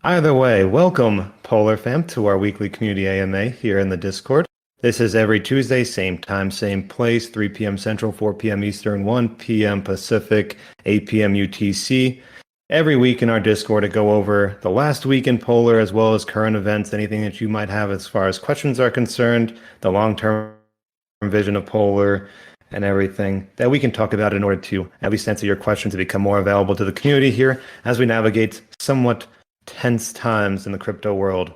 Either way, welcome, Polar Fam, to our weekly community AMA here in the Discord. This is every Tuesday, same time, same place, 3 p.m. Central, 4 p.m. Eastern, 1 p.m. Pacific, 8 p.m. UTC. Every week in our Discord to go over the last week in Polar as well as current events, anything that you might have as far as questions are concerned, the long-term vision of Polar, and everything that we can talk about in order to at least answer your questions to become more available to the community here as we navigate somewhat tense times in the crypto world.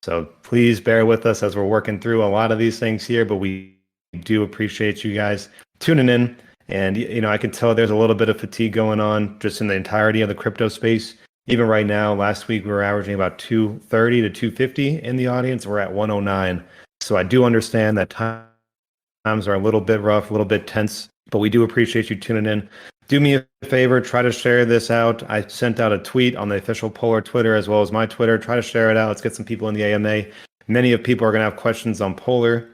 So please bear with us as we're working through a lot of these things here, but we do appreciate you guys tuning in. And, I can tell there's a little bit of fatigue going on just in the entirety of the crypto space. Even right now, last week we were averaging about 230 to 250 in the audience. We're at 109. So I do understand that times are a little bit rough, a little bit tense, but we do appreciate you tuning in. Do me a favor, try to share this out. I sent out a tweet on the official Polar Twitter as well as my Twitter. Try to share it out. Let's get some people in the AMA. Many of people are going to have questions on Polar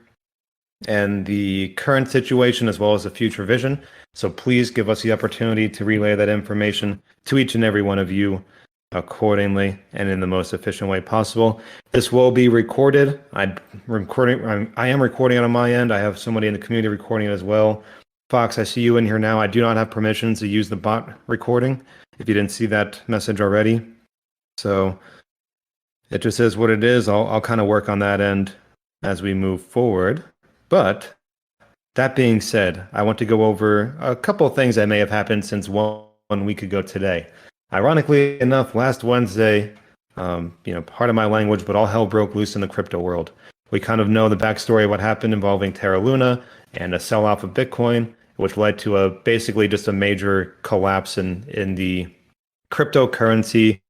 and the current situation as well as the future vision. So please give us the opportunity to relay that information to each and every one of you accordingly and in the most efficient way possible. This will be recorded. I am recording it on my end. I have somebody in the community recording it as well. Fox, I see you in here now. I do not have permissions to use the bot recording, if you didn't see that message already. So it just is what it is. I'll kind of work on that end as we move forward. But that being said, I want to go over a couple of things that may have happened since one week ago today. Ironically enough, last Wednesday, part of my language, but all hell broke loose in the crypto world. We kind of know the backstory of what happened involving Terra Luna and a sell-off of Bitcoin, which led to basically just a major collapse in the cryptocurrency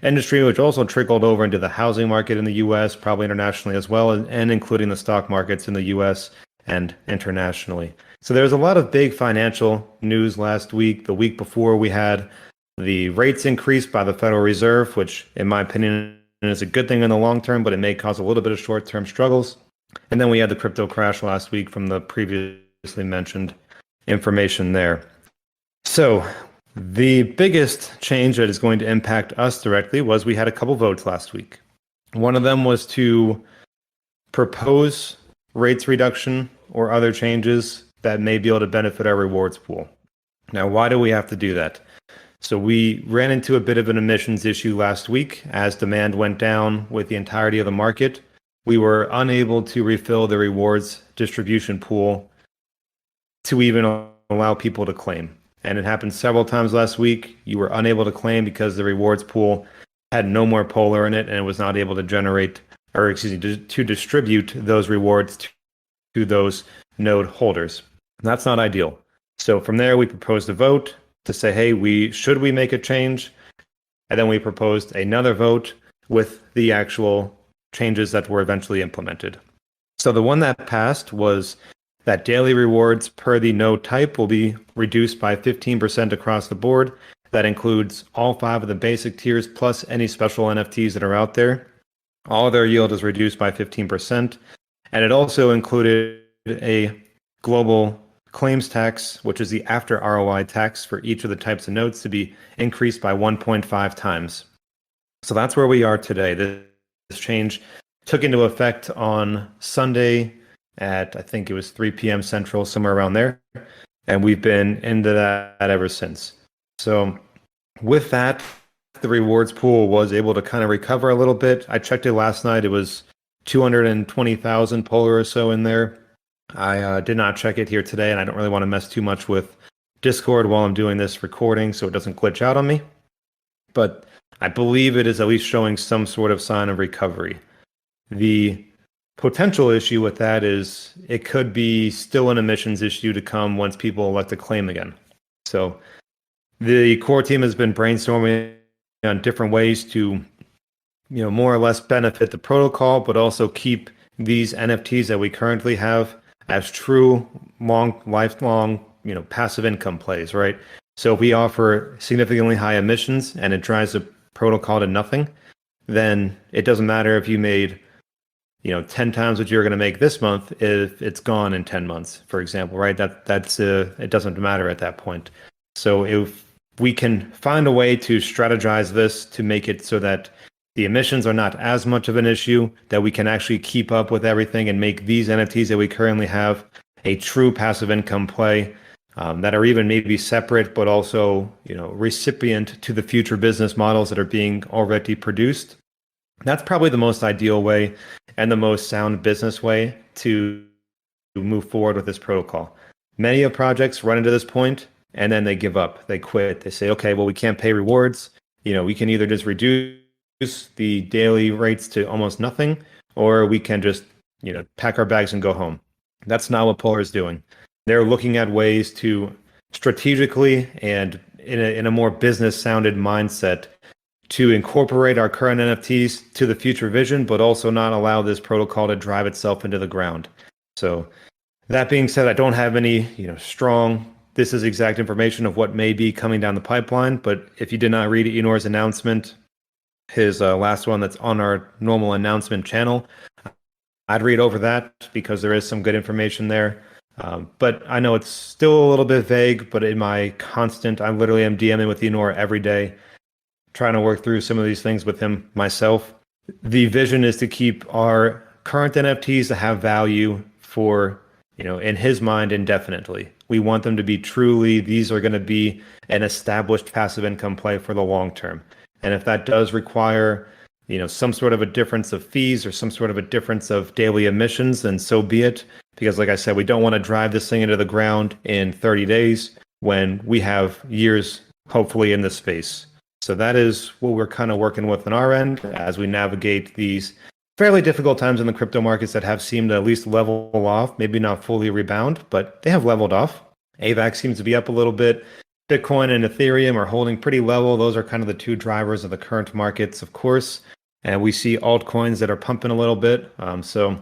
industry, which also trickled over into the housing market in the US, probably internationally as well, and including the stock markets in the US and internationally. So there's a lot of big financial news last week. The week before, we had the rates increased by the Federal Reserve, which in my opinion is a good thing in the long term, but it may cause a little bit of short-term struggles. And then we had the crypto crash last week from the previously mentioned information there. So the biggest change that is going to impact us directly was we had a couple votes last week. One of them was to propose rates reduction or other changes that may be able to benefit our rewards pool. Now, why do we have to do that? So we ran into a bit of an emissions issue last week as demand went down with the entirety of the market. We were unable to refill the rewards distribution pool to even allow people to claim. And it happened several times last week. You were unable to claim because the rewards pool had no more Polar in it and it was not able to to distribute those rewards to those node holders. And that's not ideal. So from there, we proposed a vote to say, hey, should we make a change? And then we proposed another vote with the actual changes that were eventually implemented. So the one that passed was that daily rewards per the node type will be reduced by 15% across the board. That includes all 5 of the basic tiers plus any special NFTs that are out there. All of their yield is reduced by 15%. And it also included a global claims tax, which is the after ROI tax for each of the types of nodes, to be increased by 1.5 times. So that's where we are today. This change took into effect on Sunday at, I think it was 3 p.m. Central, somewhere around there. And we've been into that ever since. So with that, the rewards pool was able to kind of recover a little bit. I checked it last night. It was 220,000 Polar or so in there. I did not check it here today, and I don't really want to mess too much with Discord while I'm doing this recording so it doesn't glitch out on me. But I believe it is at least showing some sort of sign of recovery. The potential issue with that is it could be still an emissions issue to come once people elect to claim again. So the core team has been brainstorming on different ways to, more or less benefit the protocol, but also keep these NFTs that we currently have as true, lifelong, passive income plays, right? So if we offer significantly high emissions and it drives the protocol to nothing, then it doesn't matter if you made 10 times what you're going to make this month if it's gone in 10 months, for example, right? That's it doesn't matter at that point. So if we can find a way to strategize this to make it so that The emissions are not as much of an issue, that we can actually keep up with everything and make these NFTs that we currently have a true passive income play, that are even maybe separate, but also, recipient to the future business models that are being already produced. That's probably the most ideal way and the most sound business way to move forward with this protocol. Many of projects run into this point and then they give up. They quit. They say, okay, well, we can't pay rewards. We can either just reduce the daily rates to almost nothing, or we can just, pack our bags and go home. That's not what Polar is doing. They're looking at ways to strategically and in a more business sounded mindset to incorporate our current NFTs to the future vision, but also not allow this protocol to drive itself into the ground. So that being said, I don't have any, strong, this is exact information of what may be coming down the pipeline. But if you did not read Enor's announcement, his last one that's on our normal announcement channel, I'd read over that because there is some good information there. But I know it's still a little bit vague, but in my constant, I literally am DMing with Enor every day, trying to work through some of these things with him myself. The vision is to keep our current NFTs to have value for, in his mind, indefinitely. We want them to be truly, these are going to be an established passive income play for the long term. And if that does require, some sort of a difference of fees or some sort of a difference of daily emissions, then so be it. Because like I said, we don't want to drive this thing into the ground in 30 days when we have years, hopefully, in this space. So that is what we're kind of working with on our end as we navigate these fairly difficult times in the crypto markets that have seemed to at least level off, maybe not fully rebound, but they have leveled off. AVAX seems to be up a little bit. Bitcoin and Ethereum are holding pretty level. Those are kind of the two drivers of the current markets, of course. And we see altcoins that are pumping a little bit. So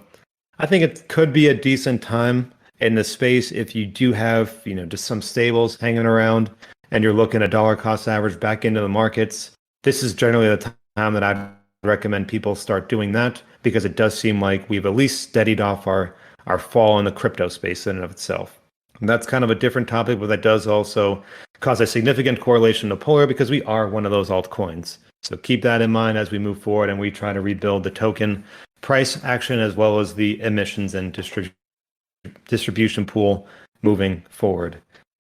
I think it could be a decent time in the space if you do have, just some stables hanging around and you're looking at dollar cost average back into the markets. This is generally the time that I'd recommend people start doing that, because it does seem like we've at least steadied off our fall in the crypto space in and of itself. And that's kind of a different topic, but that does also cause a significant correlation to Polar because we are one of those altcoins. So keep that in mind as we move forward and we try to rebuild the token price action as well as the emissions and distribution pool moving forward.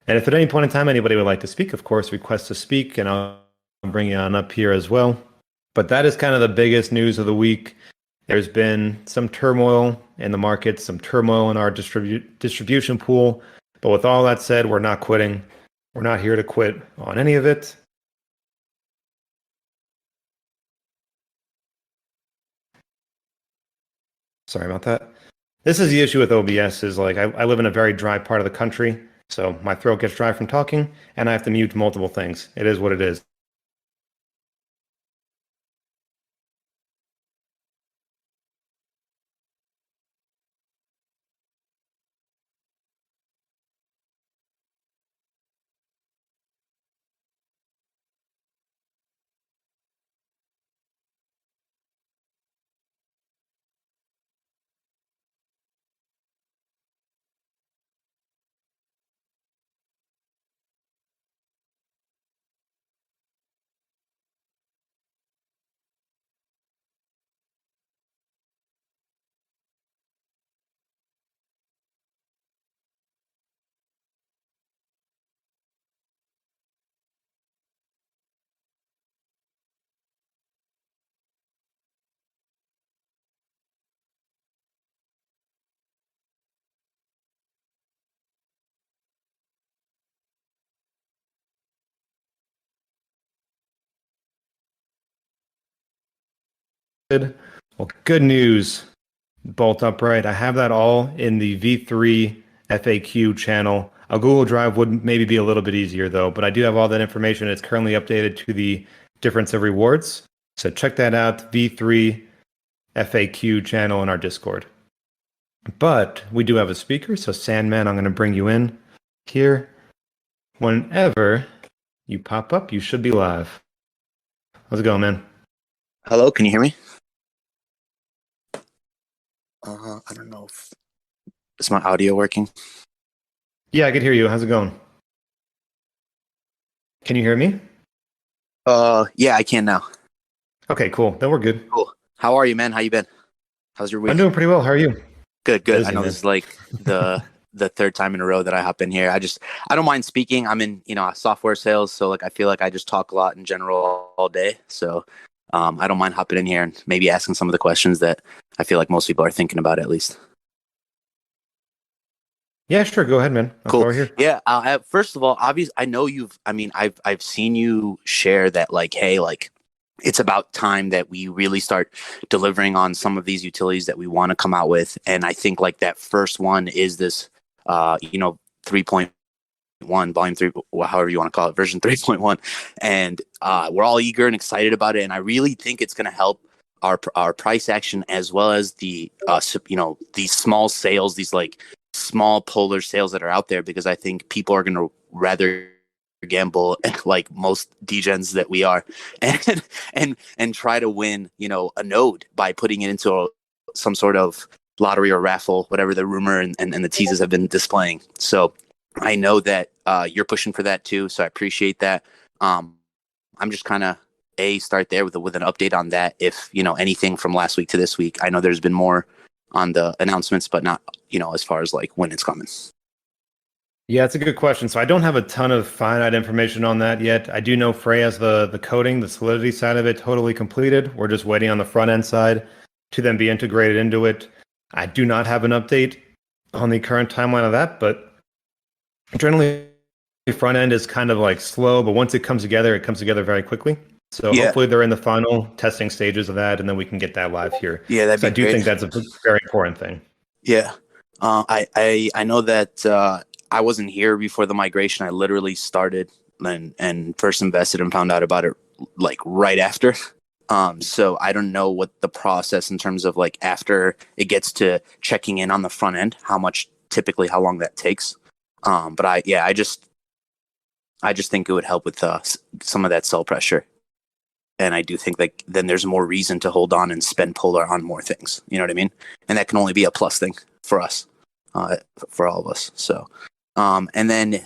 And if at any point in time anybody would like to speak, of course, request to speak, and I'll bring you on up here as well. But that is kind of the biggest news of the week. There's been some turmoil in the market, some turmoil in our distribution pool. But with all that said, we're not quitting. We're not here to quit on any of it. Sorry about that. This is the issue with OBS is like I live in a very dry part of the country, so my throat gets dry from talking, and I have to mute multiple things. It is what it is. Well, good news, Bolt Upright. I have that all in the V3 FAQ channel. A Google Drive would maybe be a little bit easier though, but I do have all that information. It's currently updated to the difference of rewards. So check that out, V3 FAQ channel in our Discord. But we do have a speaker, so Sandman, I'm going to bring you in here. Whenever you pop up, you should be live. How's it going, man? Hello, can you hear me? I don't know if is my audio working. Yeah, I can hear you. How's it going? Can you hear me? Yeah, I can now. Okay, cool. Then we're good. Cool. How are you, man? How you been? How's your I'm week? doing pretty well. How are you? Good, good. I Busy, know man. this is like the third time in a row that I hop in here. I don't mind speaking. I'm in, software sales, so like I feel like I just talk a lot in general all day. So I don't mind hopping in here and maybe asking some of the questions that I feel like most people are thinking about at least. Yeah, sure. Go ahead, man. That's why Cool. we're here. Yeah. First of all, obviously, I know you've. I mean, I've seen you share that like, hey, like, it's about time that we really start delivering on some of these utilities that we want to come out with. And I think like that first one is this, 3.1 volume three, however you want to call it, version 3.1, and we're all eager and excited about it. And I really think it's going to help our price action as well as the these small sales, these like small polar sales that are out there, because I think people are going to rather gamble like most degens that we are, and and try to win a node by putting it into some sort of lottery or raffle, whatever the rumor and the teases have been displaying. So I know that you're pushing for that too, so I appreciate that. I'm just kind of start there with an update on that. If anything from last week to this week, I know there's been more on the announcements, but not as far as like when it's coming. Yeah, it's a good question. So I don't have a ton of finite information on that yet. I do know Frey has the coding, the Solidity side of it totally completed. We're just waiting on the front end side to then be integrated into it. I do not have an update on the current timeline of that, but generally the front end is kind of like slow, but once it comes together very quickly. So Yeah, hopefully they're in the final testing stages of that, and then we can get that live here. yeah, that'd So I be do great. think that's a very important thing. Yeah, I know that I wasn't here before the migration. I literally started and first invested and found out about it like right after. So I don't know what the process in terms of like after it gets to checking in on the front end, how long that takes. But I just think it would help with some of that sell pressure. And I do think like then there's more reason to hold on and spend Polar on more things. You know what I mean? And that can only be a plus thing for us, for all of us. So, and then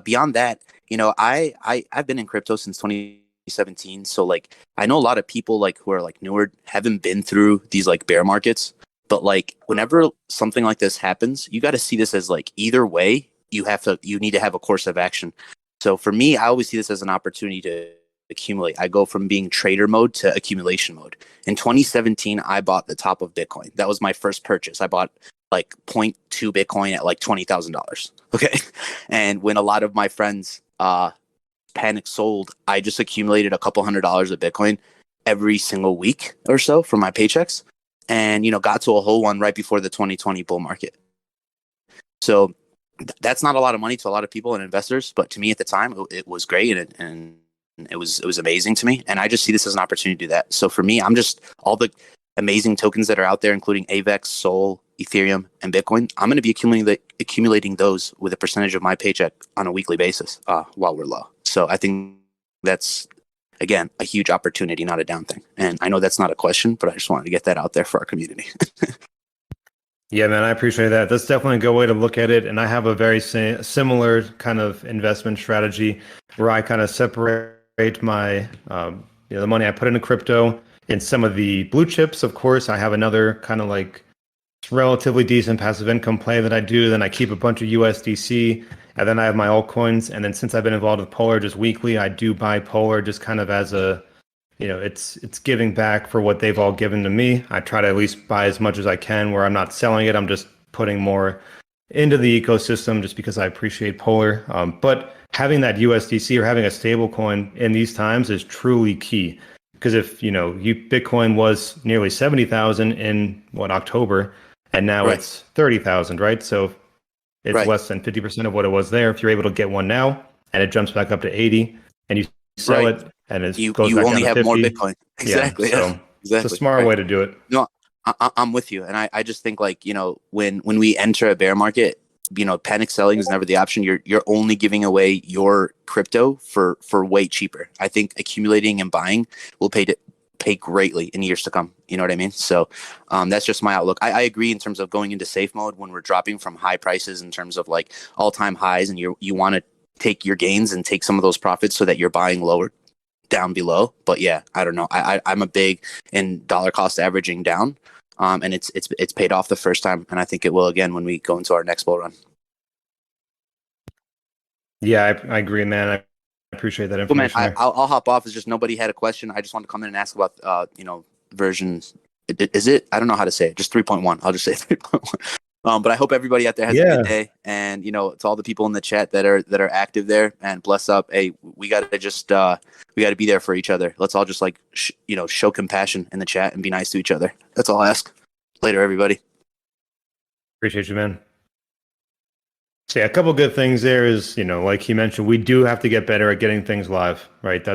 beyond that, I've been in crypto since 2017. So like I know a lot of people like who are like newer haven't been through these like bear markets. But like whenever something like this happens, you got to see this as like either way you need to have a course of action. So for me, I always see this as an opportunity to accumulate. I go from being trader mode to accumulation mode. In 2017, I bought the top of Bitcoin. That was my first purchase. I bought like zero point 0.2 Bitcoin at like $20,000. Okay. And when a lot of my friends panic sold, I just accumulated a couple $100s of Bitcoin every single week or so from my paychecks, and got to a whole one right before the 2020 bull market. So that's not a lot of money to a lot of people and investors, but to me at the time it was great, and it was amazing to me. And I just see this as an opportunity to do that. So for me, I'm just all the amazing tokens that are out there, including AVEX, Sol, Ethereum, and Bitcoin. I'm going to be accumulating those with a percentage of my paycheck on a weekly basis while we're low. So I think that's, again, a huge opportunity, not a down thing. And I know that's not a question, but I just wanted to get that out there for our community. Yeah, man, I appreciate that. That's definitely a good way to look at it. And I have a very similar kind of investment strategy where I kind of separate my, the money I put into crypto in some of the blue chips. Of course, I have another kind of like relatively decent passive income play that I do. Then I keep a bunch of USDC, and then I have my altcoins. And then since I've been involved with Polar just weekly, I do buy Polar just kind of as a it's giving back for what they've all given to me. I try to at least buy as much as I can where I'm not selling it. I'm just putting more into the ecosystem just because I appreciate Polar. But having that USDC or having a stable coin in these times is truly key. Because if, Bitcoin was nearly 70,000 in October, and now Right. it's 30,000, right? So it's Right. less than 50% of what it was there. If you're able to get one now and it jumps back up to 80 and you sell Right. it and it You goes you back down only to have more 50, Bitcoin. yeah, Exactly. Yeah. so it's a Exactly. smart Right. way to do it. No, I'm with you, and I just think like when we enter a bear market, panic selling is never the option. You're only giving away your crypto for way cheaper. I think accumulating and buying will pay greatly in years to come. You know what I mean? So that's just my outlook. I agree in terms of going into safe mode when we're dropping from high prices in terms of like all time highs, and you want to take your gains and take some of those profits so that you're buying lower. down below. But yeah, I don't know. I'm a big in dollar cost averaging down. And it's paid off the first time, and I think it will again when we go into our next bull run. Yeah, I agree, man. I appreciate that Well, man, information there. I'll hop off. It's just nobody had a question. I just wanted to come in and ask about version. Is it? I don't know how to say it. Just 3.1. I'll just say 3.1. But I hope everybody out there has a Yeah. good day, and to all the people in the chat that are active there, and bless up. Hey, we gotta be there for each other. Let's all just show compassion in the chat and be nice to each other. That's all I ask. Later, everybody. Appreciate you, man. So yeah, a couple good things there is, like he mentioned, we do have to get better at getting things live, right?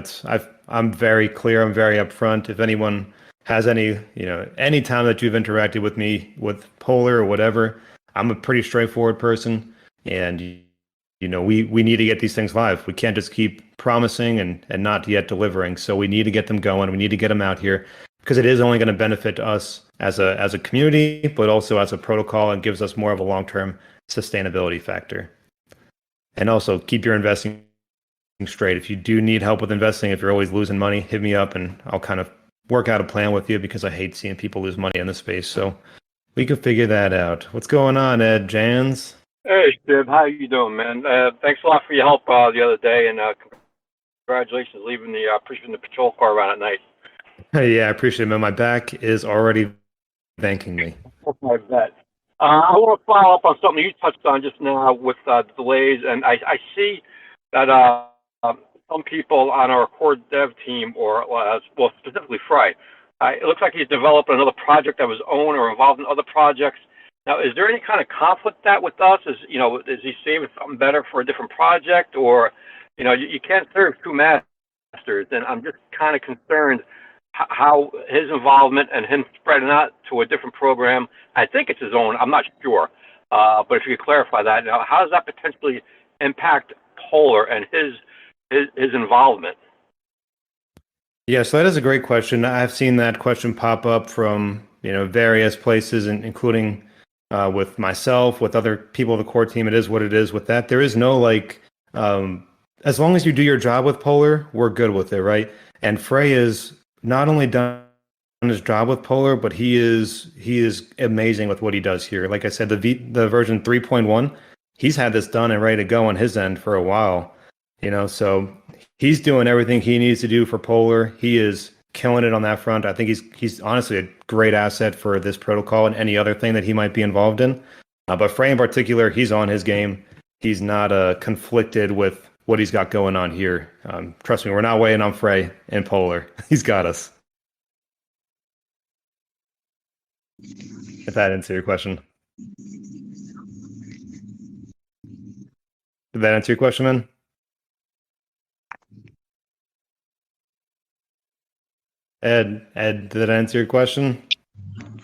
I'm very clear, I'm very upfront. If anyone has any time that you've interacted with me with Polar or whatever, I'm a pretty straightforward person, and we need to get these things live. We can't just keep promising and not yet delivering. So we need to get them going. We need to get them out here because it is only going to benefit us as a community, but also as a protocol, and gives us more of a long-term sustainability factor. And also keep your investing straight. If you do need help with investing, if you're always losing money, hit me up and I'll kind of work out a plan with you, because I hate seeing people lose money in this space. So we can figure that out. What's going on, Ed Jans? Hey, Steve. How you doing, man? Thanks a lot for your help the other day, and congratulations leaving pushing the patrol car around at night. Hey, yeah, I appreciate it, man. My back is already thanking me. I bet. I want to follow up on something you touched on just now with delays, and I see that some people on our core dev team, or specifically Frey, it looks like he's developed another project that was owned or involved in other projects. Now, is there any kind of conflict that with us? Is he saving something better for a different project, or you can't serve two masters? And I'm just kind of concerned how his involvement and him spreading out to a different program. I think it's his own. I'm not sure, but if you could clarify that, how does that potentially impact Polar and his involvement? Yeah, so that is a great question. I've seen that question pop up from various places, including with myself, with other people of the core team. It is what it is with that. There is no as long as you do your job with Polar, we're good with it, right? And Frey is not only done his job with Polar, but he is amazing with what he does here. Like I said, the version 3.1, he's had this done and ready to go on his end for a while. So he's doing everything he needs to do for Polar. He is killing it on that front. I think he's honestly a great asset for this protocol and any other thing that he might be involved in. But Frey in particular, he's on his game. He's not conflicted with what he's got going on here. Trust me, we're not waiting on Frey and Polar. He's got us. If that answers your question. Did that answer your question, man? Ed, did that answer your question?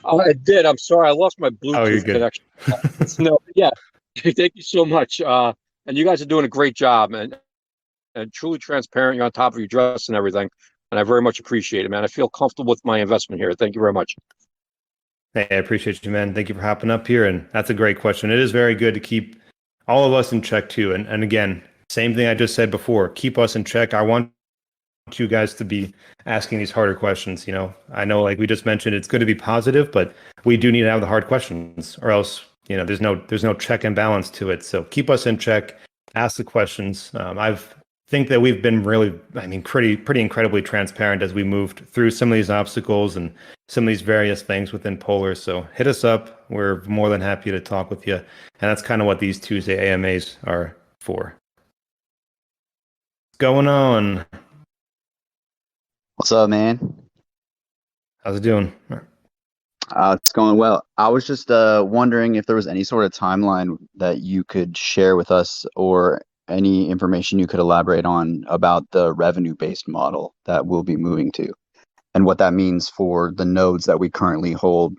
Oh, it did. I'm sorry. I lost my Bluetooth you're good. connection. No, yeah. Thank you so much. And you guys are doing a great job, and truly transparent. You're on top of your dress and everything. And I very much appreciate it, man. I feel comfortable with my investment here. Thank you very much. Hey, I appreciate you, man. Thank you for hopping up here. And that's a great question. It is very good to keep all of us in check too. And again, same thing I just said before, keep us in check. I want you guys to be asking these harder questions. I know, like we just mentioned, it's good to be positive, but we do need to have the hard questions, or else there's no check and balance to it. So keep us in check, ask the questions. I think that we've been really, pretty incredibly transparent as we moved through some of these obstacles and some of these various things within Polar. So hit us up. We're more than happy to talk with you. And that's kind of what these Tuesday AMAs are for. What's going on? What's up, man? How's it doing? It's going well. I was just wondering if there was any sort of timeline that you could share with us, or any information you could elaborate on about the revenue-based model that we'll be moving to, and what that means for the nodes that we currently hold,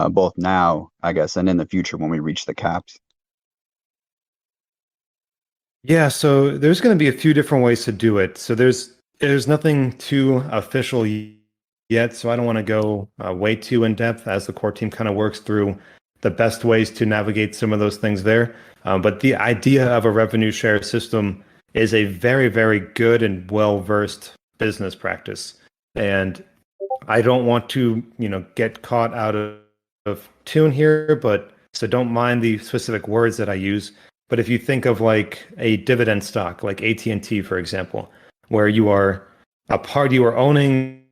both now, I guess, and in the future when we reach the caps. Yeah, so there's going to be a few different ways to do it. So there's nothing too official yet, so I don't want to go way too in depth as the core team kind of works through the best ways to navigate some of those things there. But the idea of a revenue share system is a very, very good and well-versed business practice. And I don't want to, get caught out of tune here, but so don't mind the specific words that I use. But if you think of like a dividend stock, like AT&T, for example, where you are owning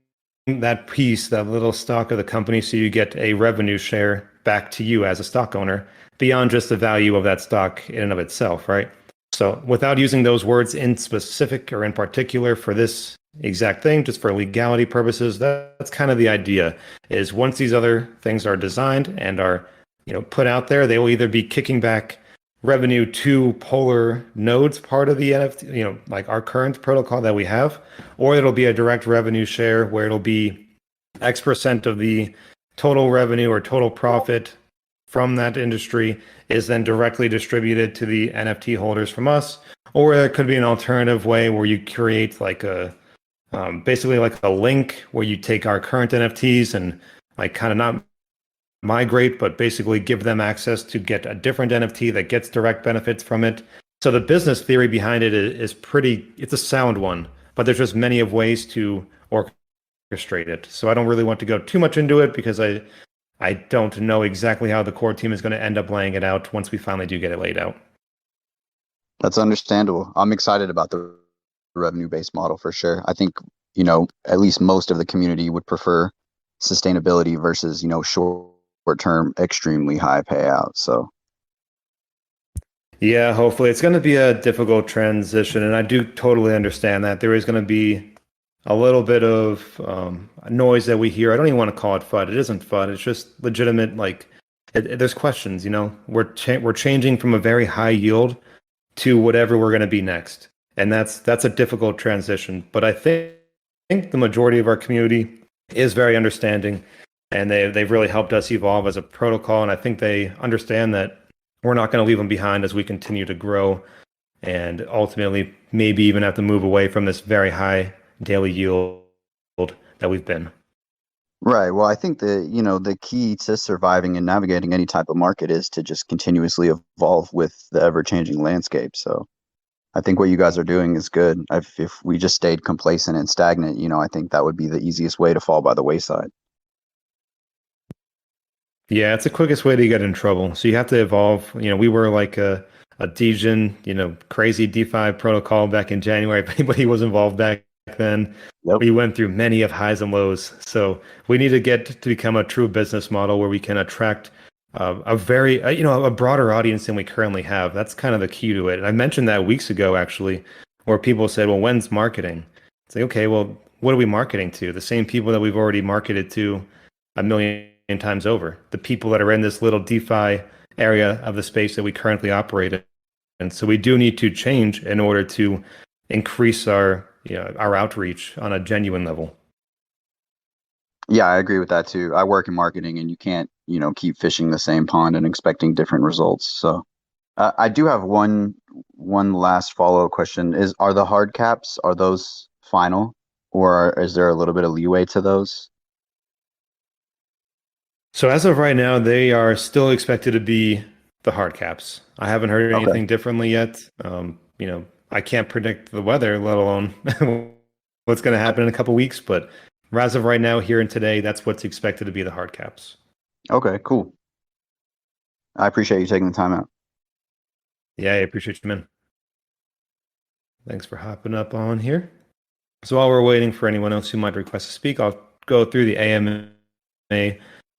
that piece, that little stock of the company, so you get a revenue share back to you as a stock owner beyond just the value of that stock in and of itself, right? So without using those words in specific or in particular for this exact thing, just for legality purposes, that's kind of the idea, is once these other things are designed and are, put out there, they will either be kicking back revenue to Polar nodes part of the NFT, like our current protocol that we have, or it'll be a direct revenue share where it'll be X% of the total revenue or total profit from that industry is then directly distributed to the NFT holders from us. Or it could be an alternative way where you create like basically like a link where you take our current NFTs and like kind of not migrate, but basically give them access to get a different NFT that gets direct benefits from it. So the business theory behind it is it's a sound one, but there's just many of ways to orchestrate it. So I don't really want to go too much into it because I don't know exactly how the core team is going to end up laying it out once we finally do get it laid out. That's understandable. I'm excited about the revenue-based model for sure. I think, at least most of the community would prefer sustainability versus, short-term, extremely high payout. So, yeah, hopefully it's going to be a difficult transition, and I do totally understand that there is going to be a little bit of noise that we hear. I don't even want to call it FUD. It isn't FUD. It's just legitimate. Like, there's questions. We're changing from a very high yield to whatever we're going to be next, and that's a difficult transition. But I think the majority of our community is very understanding, and they've really helped us evolve as a protocol. And I think they understand that we're not going to leave them behind as we continue to grow, and ultimately maybe even have to move away from this very high daily yield that we've been. Right. Well, I think the key to surviving and navigating any type of market is to just continuously evolve with the ever-changing landscape. So I think what you guys are doing is good. If we just stayed complacent and stagnant, I think that would be the easiest way to fall by the wayside. Yeah, it's the quickest way to get in trouble. So you have to evolve. We were like a Degen, crazy DeFi protocol back in January. If anybody was involved back then, Yep. we went through many of highs and lows. So we need to get to become a true business model where we can attract a very, a broader audience than we currently have. That's kind of the key to it. And I mentioned that weeks ago, actually, where people said, well, when's marketing? It's like, okay, well, what are we marketing to? The same people that we've already marketed to a million times over. The people that are in this little DeFi area of the space that we currently operate in. And so we do need to change in order to increase our outreach on a genuine level. Yeah, I agree with that too. I work in marketing, and you can't, keep fishing the same pond and expecting different results. So, I do have one last follow-up question: are the hard caps, are those final, or is there a little bit of leeway to those? So as of right now, they are still expected to be the hard caps. I haven't heard anything differently yet. I can't predict the weather, let alone what's going to happen in a couple weeks. But as of right now, here and today, that's what's expected to be the hard caps. Okay, cool. I appreciate you taking the time out. Yeah, I appreciate you, man. Thanks for hopping up on here. So while we're waiting for anyone else who might request to speak, I'll go through the AMA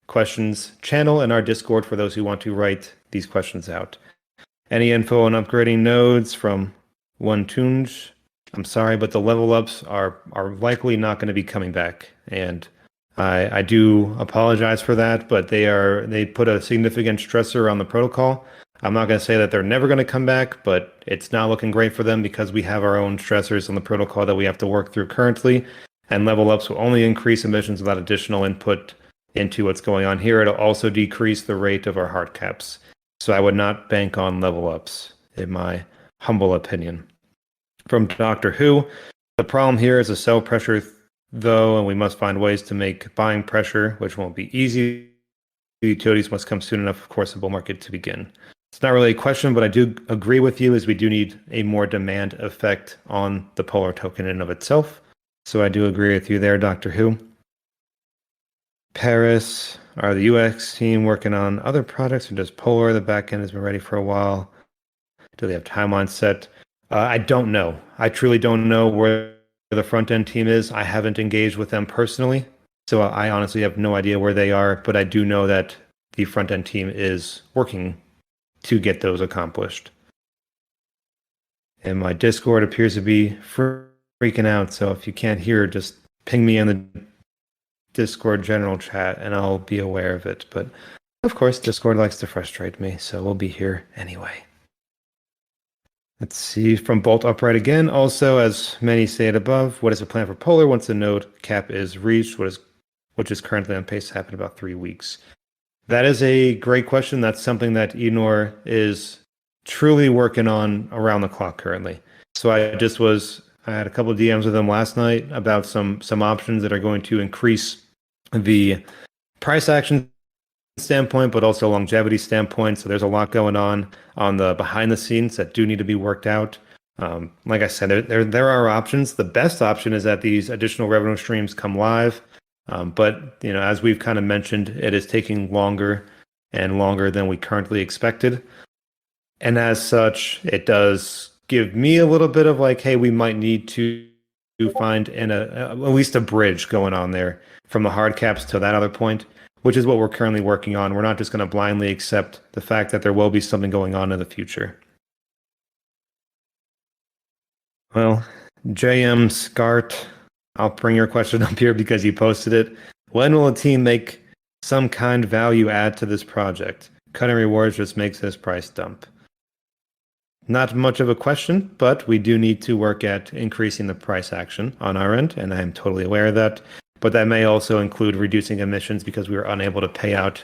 questions channel in our Discord for those who want to write these questions out. Any info on upgrading nodes from One Tunj? I'm sorry, but the level ups are likely not going to be coming back, and I do apologize for that. But they put a significant stressor on the protocol. I'm not going to say that they're never going to come back, but it's not looking great for them because we have our own stressors on the protocol that we have to work through currently, and level ups will only increase emissions without additional input into what's going on here. It'll also decrease the rate of our hard caps. So I would not bank on level ups, in my humble opinion. From Doctor Who, the problem here is the sell pressure, though, and we must find ways to make buying pressure, which won't be easy. The utilities must come soon enough, of course, the bull market to begin. It's not really a question, but I do agree with you, as we do need a more demand effect on the Polar token in and of itself. So I do agree with you there, Doctor Who. Paris are the UX team working on other projects, or just Polar? The backend has been ready for a while. Do they have timelines set? I don't know. I truly don't know where the front end team is. I haven't engaged with them personally, so I honestly have no idea where they are. But I do know that the front end team is working to get those accomplished. And my Discord appears to be freaking out. So if you can't hear, just ping me in the Discord general chat and I'll be aware of it. But of course, Discord likes to frustrate me, so we'll be here anyway. Let's see from Bolt Upright again. Also, as many stated above, what is the plan for Polar once the node cap is reached, which is currently on pace to happen in about 3 weeks? That is a great question. That's something that Enor is truly working on around the clock currently. So I had a couple of DMs with them last night about some options that are going to increase the price action standpoint, but also longevity standpoint. So there's a lot going on the behind the scenes that do need to be worked out. Like I said, there are options. The best option is that these additional revenue streams come live. But as we've kind of mentioned, it is taking longer and longer than we currently expected. And as such, it does give me a little bit of like, hey, we might need to find at least a bridge going on there from the hard caps to that other point, which is what we're currently working on. We're not just going to blindly accept the fact that there will be something going on in the future. Well, JM Scart, I'll bring your question up here because you posted it. When will a team make some kind of value add to this project? Cutting rewards just makes this price dump. Not much of a question, but we do need to work at increasing the price action on our end, and I am totally aware of that. But that may also include reducing emissions because we were unable to pay out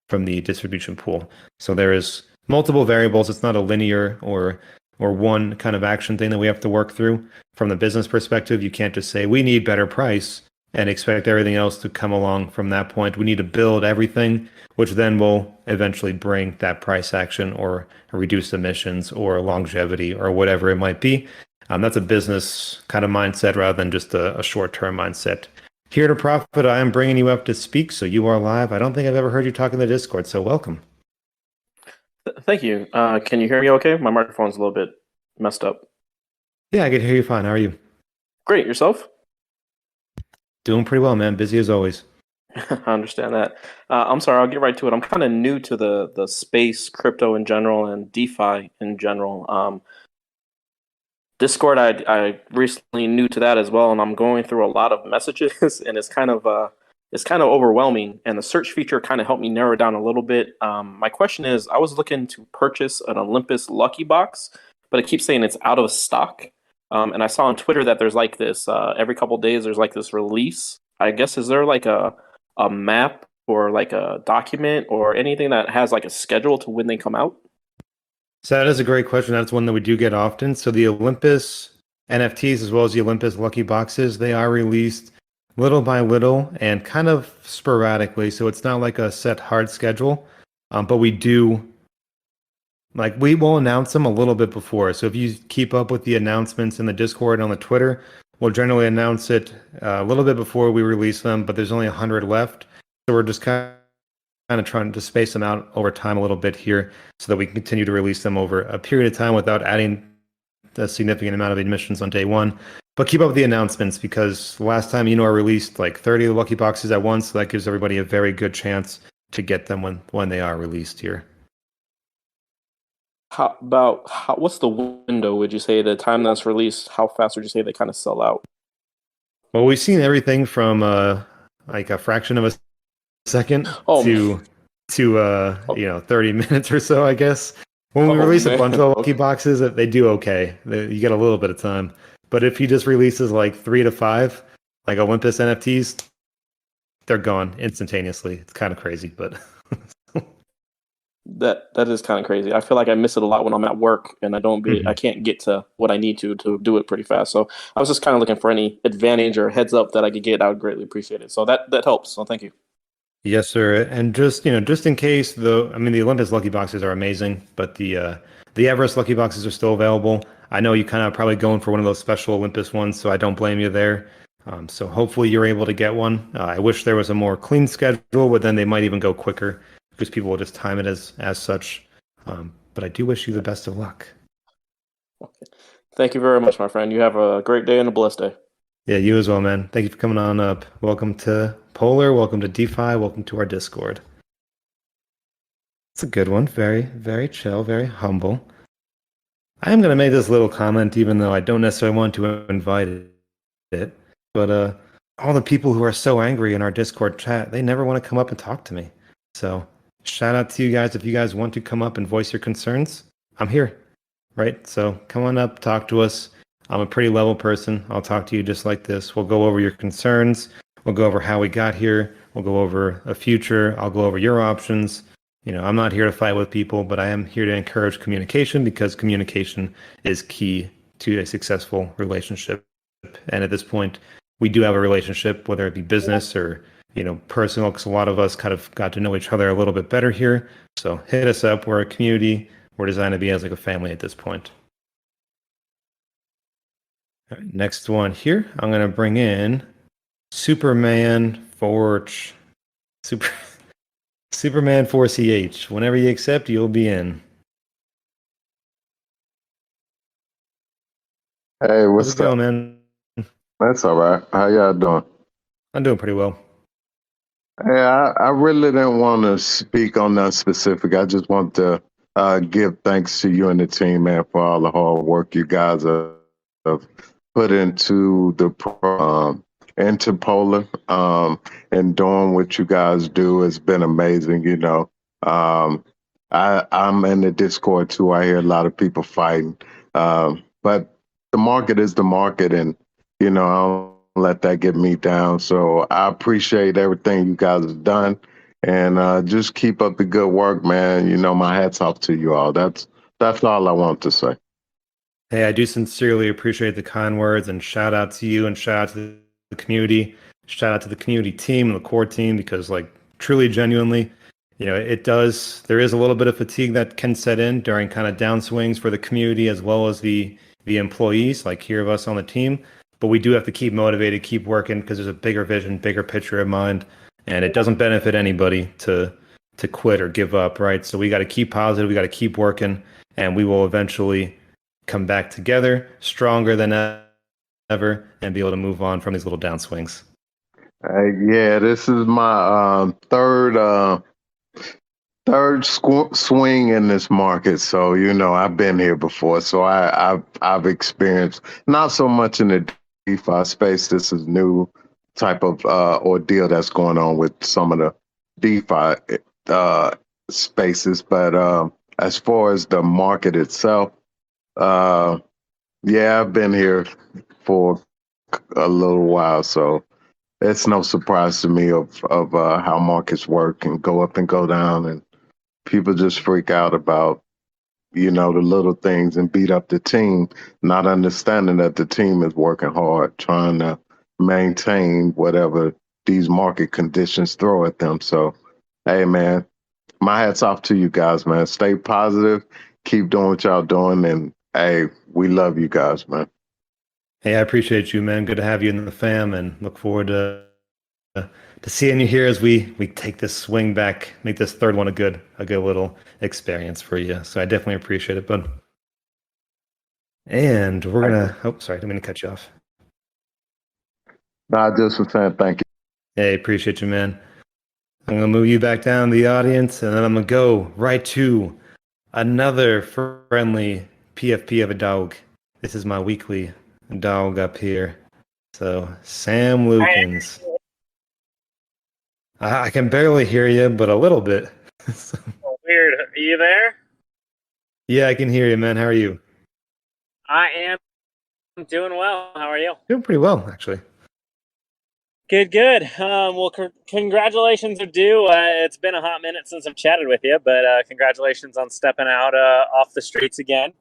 from the distribution pool. So there is multiple variables. It's not a linear or one kind of action thing that we have to work through. From the business perspective, you can't just say we need better price and expect everything else to come along from that point. We need to build everything, which then will eventually bring that price action or reduce emissions or longevity or whatever it might be. That's a business kind of mindset rather than just a short-term mindset. Here to Profit, I am bringing you up to speak, so you are live. I don't think I've ever heard you talk in the Discord, so welcome. Thank you. Can you hear me okay? My microphone's a little bit messed up. Yeah, I can hear you fine. How are you? Great. Yourself? Doing pretty well, man. Busy as always. I understand that. I'm sorry, I'll get right to it. I'm kind of new to the space, crypto in general, and DeFi in general. Discord, I recently new to that as well, and I'm going through a lot of messages, and it's kind of overwhelming. And the search feature kind of helped me narrow it down a little bit. My question is, I was looking to purchase an Olympus Lucky Box, but it keeps saying it's out of stock. And I saw on Twitter that there's like this every couple of days there's like this release. I guess is there like a map or like a document or anything that has like a schedule to when they come out? So that is a great question. That's one that we do get often. So the Olympus NFTs as well as the Olympus Lucky Boxes, they are released little by little and kind of sporadically. So it's not like a set hard schedule, but we will announce them a little bit before. So if you keep up with the announcements in the Discord and on the Twitter, we'll generally announce it a little bit before we release them, but there's only 100 left. So we're just kind of trying to space them out over time a little bit here so that we can continue to release them over a period of time without adding a significant amount of admissions on day one. But keep up with the announcements because last time I released like 30 Lucky Boxes at once, so that gives everybody a very good chance to get them when they are released here. What's the window, would you say, the time that's released? How fast would you say they kind of sell out? Well, we've seen everything from like a fraction of a second to 30 minutes or so, I guess. When we release a bunch of Lucky Boxes, they do okay. You get a little bit of time. But if he just releases like 3 to 5, like Olympus NFTs, they're gone instantaneously. It's kind of crazy, but That is kind of crazy. I feel like I miss it a lot when I'm at work and I can't get to what I need to do it pretty fast. So I was just kind of looking for any advantage or heads up that I could get. I would greatly appreciate it. So that helps. So thank you. Yes, sir. And just in case, the Olympus Lucky Boxes are amazing, but the Everest Lucky Boxes are still available. I know you kind of probably going for one of those special Olympus ones, so I don't blame you there. So hopefully you're able to get one. I wish there was a more clean schedule, but then they might even go quicker because people will just time it as such. But I do wish you the best of luck. Thank you very much, my friend. You have a great day and a blessed day. Yeah, you as well, man. Thank you for coming on up. Welcome to Polar. Welcome to DeFi. Welcome to our Discord. It's a good one. Very, very chill, very humble. I am going to make this little comment, even though I don't necessarily want to invite it. But all the people who are so angry in our Discord chat, they never want to come up and talk to me. So shout out to you guys. If you guys want to come up and voice your concerns, I'm here, right? So come on up, talk to us. I'm a pretty level person. I'll talk to you just like this. We'll go over your concerns. We'll go over how we got here. We'll go over a future. I'll go over your options. I'm not here to fight with people, but I am here to encourage communication because communication is key to a successful relationship. And at this point, we do have a relationship, whether it be business or, personal, because a lot of us kind of got to know each other a little bit better here. So hit us up. We're a community. We're designed to be as like a family at this point. All right, next one here, I'm going to bring in Superman 4CH. Whenever you accept, you'll be in. Hey, How's what's it going, up? man? That's all right. How y'all doing? I'm doing pretty well. Hey, I really didn't want to speak on that specific. I just want to give thanks to you and the team, man, for all the hard work you guys have put into into Polar, and doing what you guys do has been amazing. I'm in the Discord too. I hear a lot of people fighting, but the market is the market, and I don't let that get me down. So I appreciate everything you guys have done, and just keep up the good work, man. My hat's off to you all. That's all I want to say. Hey, I do sincerely appreciate the kind words, and shout out to you and shout out to the community. Shout out to the community team and the core team because, like, truly, genuinely, there is a little bit of fatigue that can set in during kind of downswings for the community as well as the employees, like here of us on the team. But we do have to keep motivated, keep working because there's a bigger vision, bigger picture in mind, and it doesn't benefit anybody to quit or give up, right? So we got to keep positive, we got to keep working, and we will eventually come back together stronger than ever and be able to move on from these little downswings. Yeah, this is my third swing in this market. So I've been here before. So I've experienced not so much in the DeFi space. This is new type of ordeal that's going on with some of the DeFi spaces. But as far as the market itself, yeah, I've been here for a little while, so it's no surprise to me of how markets work and go up and go down, and people just freak out about the little things and beat up the team, not understanding that the team is working hard, trying to maintain whatever these market conditions throw at them. So, hey, man, my hat's off to you guys, man. Stay positive, keep doing what y'all doing, and hey, we love you guys, man. Hey, I appreciate you, man. Good to have you in the fam, and look forward to seeing you here as we take this swing back, make this third one a good little experience for you. So I definitely appreciate it, bud. And we're gonna. Oh, sorry, I didn't mean to cut you off. No, I just was saying thank you. Hey, appreciate you, man. I'm gonna move you back down the audience, and then I'm gonna go right to another friendly PFP of a dog. This is my weekly dog up here. So Sam Lukens. I can barely hear you, but a little bit. Weird. Are you there? Yeah, I can hear you, man. How are you? I am doing well. How are you? Doing pretty well, actually. Good. Well, congratulations are due. It's been a hot minute since I've chatted with you, but congratulations on stepping out off the streets again,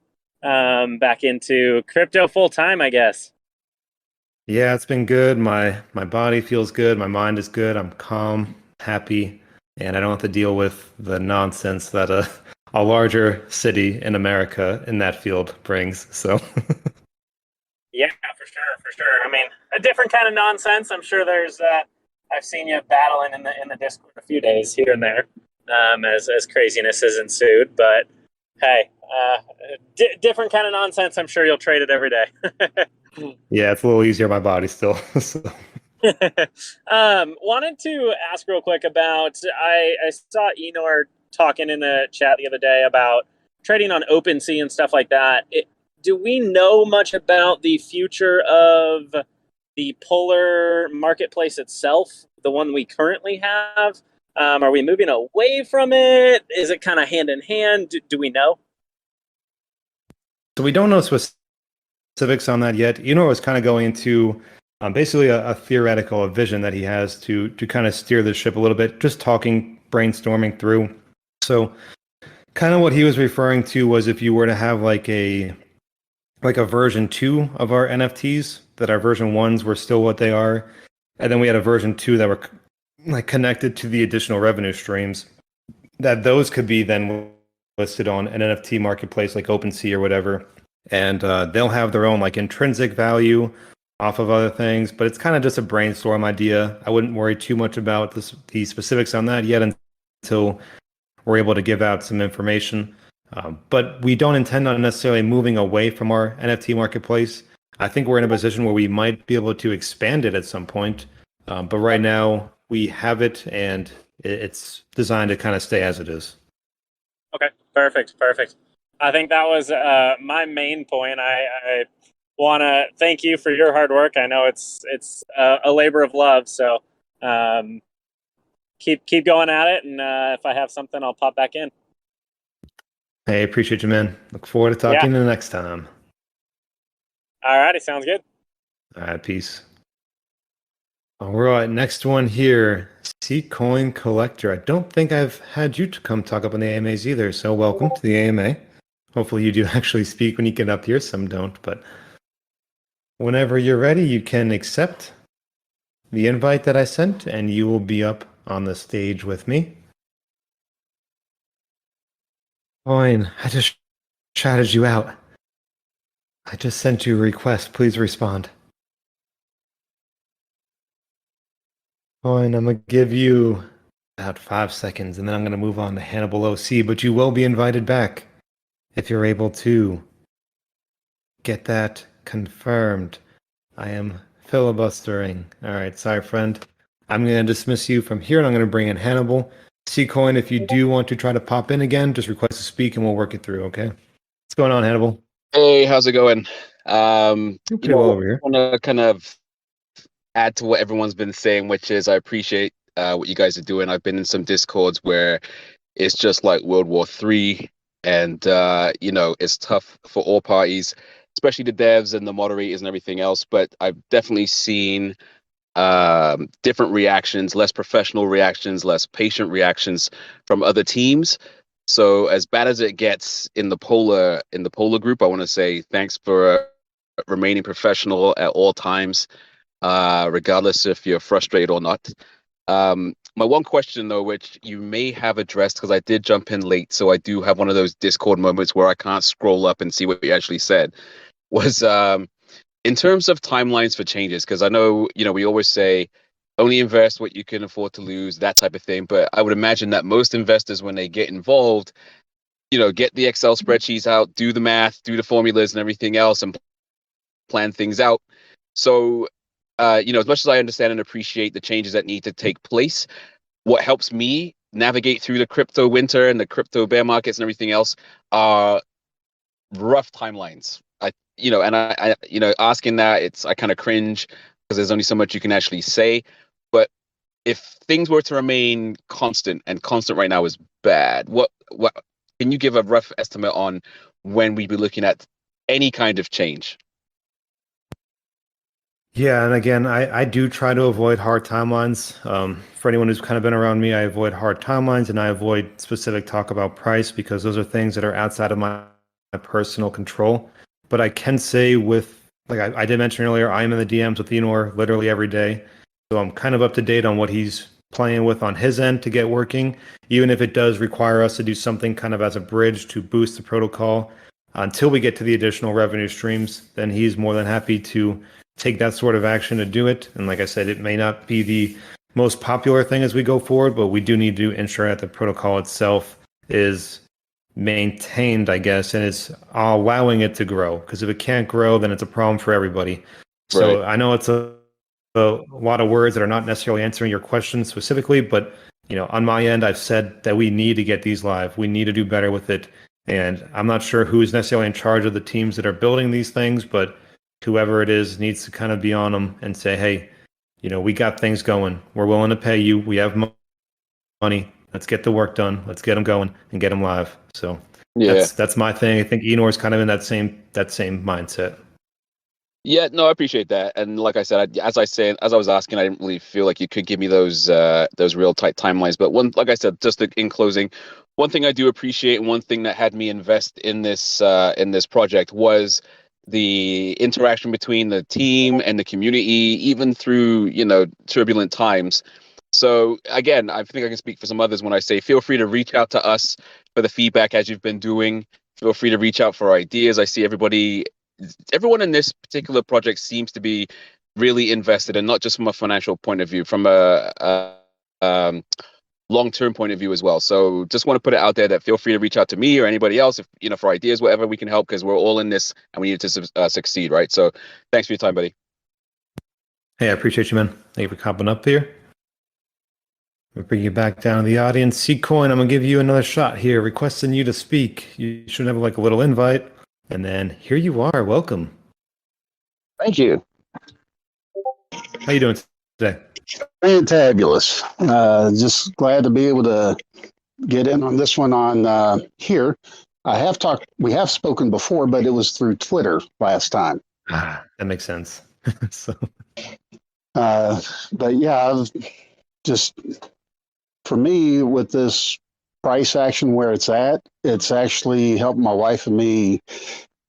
back into crypto full time, I guess. Yeah, it's been good. My body feels good. My mind is good. I'm calm, happy, and I don't have to deal with the nonsense that a larger city in America in that field brings. So Yeah, for sure. I mean, a different kind of nonsense. I'm sure there's. I've seen you battling in the Discord a few days here and there, as craziness has ensued. But hey, different kind of nonsense. I'm sure you'll trade it every day. yeah, it's a little easier on my body still. So. Wanted to ask real quick about. I saw Enor talking in the chat the other day about trading on OpenSea and stuff like that. Do we know much about the future of the Polar marketplace itself, the one we currently have? Are we moving away from it? Is it kind of hand in hand? Do we know? So we don't know specifics on that yet. Enor was kind of going into basically a theoretical, a vision that he has to kind of steer the ship a little bit, just talking, brainstorming through. So kind of what he was referring to was if you were to have like a version 2 of our NFTs, that our version 1s were still what they are, and then we had a version 2 that were like connected to the additional revenue streams, that those could be then listed on an NFT marketplace like OpenSea or whatever, and they'll have their own like intrinsic value off of other things, but it's kind of just a brainstorm idea. I wouldn't worry too much about the specifics on that yet until we're able to give out some information. But we don't intend on necessarily moving away from our NFT marketplace. I think we're in a position where we might be able to expand it at some point. But right now we have it, and it's designed to kind of stay as it is. Okay, perfect. I think that was my main point. I want to thank you for your hard work. I know it's a labor of love, so keep going at it. And if I have something, I'll pop back in. Hey, appreciate you, man. Look forward to talking to you next time. All righty, sounds good. All right, peace. All right, next one here, C-Coin Collector. I don't think I've had you to come talk up on the AMAs either, so welcome to the AMA. Hopefully you do actually speak when you get up here. Some don't, but whenever you're ready, you can accept the invite that I sent, and you will be up on the stage with me. Fine, I just shouted you out. I just sent you a request. Please respond. Fine, I'm going to give you about 5 seconds, and then I'm going to move on to Hannibal OC, but you will be invited back if you're able to get that confirmed. I am filibustering. All right, sorry, friend. I'm going to dismiss you from here, and I'm going to bring in Hannibal. C-Coin, if you do want to try to pop in again, just request to speak, and we'll work it through, okay? What's going on, Hannibal? Hey, how's it going? Pretty well over here. I want to kind of add to what everyone's been saying, which is I appreciate what you guys are doing. I've been in some Discords where it's just like World War III, and it's tough for all parties, especially the devs and the moderators and everything else. But I've definitely seen different reactions, less professional reactions, less patient reactions from other teams. So as bad as it gets in the Polar group, I want to say thanks for remaining professional at all times, regardless if you're frustrated or not. My one question though, which you may have addressed, because I did jump in late, so I do have one of those Discord moments where I can't scroll up and see what you actually said, was in terms of timelines for changes, because I know, we always say only invest what you can afford to lose, that type of thing. But I would imagine that most investors, when they get involved, get the Excel spreadsheets out, do the math, do the formulas and everything else, and plan things out. So, as much as I understand and appreciate the changes that need to take place, what helps me navigate through the crypto winter and the crypto bear markets and everything else are rough timelines. I asking that, I kind of cringe because there's only so much you can actually say. But if things were to remain constant, and constant right now is bad, what can you give a rough estimate on when we'd be looking at any kind of change? Yeah, and again, I do try to avoid hard timelines. For anyone who's kind of been around me, I avoid hard timelines, and I avoid specific talk about price, because those are things that are outside of my personal control. But I can say I did mention earlier, I am in the DMs with Enor literally every day. So I'm kind of up to date on what he's playing with on his end to get working, even if it does require us to do something kind of as a bridge to boost the protocol until we get to the additional revenue streams, then he's more than happy to take that sort of action to do it. And like I said, it may not be the most popular thing as we go forward, but we do need to ensure that the protocol itself is maintained, I guess, and it's allowing it to grow. Because if it can't grow, then it's a problem for everybody. So I know it's a lot of words that are not necessarily answering your question specifically, but on my end, I've said that we need to get these live. We need to do better with it. And I'm not sure who's necessarily in charge of the teams that are building these things, but whoever it is needs to kind of be on them and say, hey, we got things going. We're willing to pay you. We have money. Let's get the work done. Let's get them going and get them live. So that's my thing. I think Enor's kind of in that same mindset. Yeah, no, I appreciate that. And like I said, as I was asking, I didn't really feel like you could give me those real tight timelines. But like I said, just in closing, one thing I do appreciate, and one thing that had me invest in this project was the interaction between the team and the community, even through turbulent times. So again, I think I can speak for some others when I say, feel free to reach out to us for the feedback as you've been doing. Feel free to reach out for ideas. I see everyone in this particular project seems to be really invested, and not just from a financial point of view, from a long-term point of view as well. So just want to put it out there that feel free to reach out to me or anybody else if for ideas, whatever we can help, because we're all in this and we need to succeed, right? So thanks for your time, buddy. Hey, I appreciate you, man. Thank you for coming up here. We'll bring you back down to the audience. C-Coin, I'm gonna give you another shot here, requesting you to speak. You should have a little invite. And then here you are. Welcome. Thank you. How you doing today? Fantabulous. Just glad to be able to get in on this one on here. We have spoken before, but it was through Twitter last time. That makes sense. But yeah, for me with this price action where it's at, it's actually helped my wife and me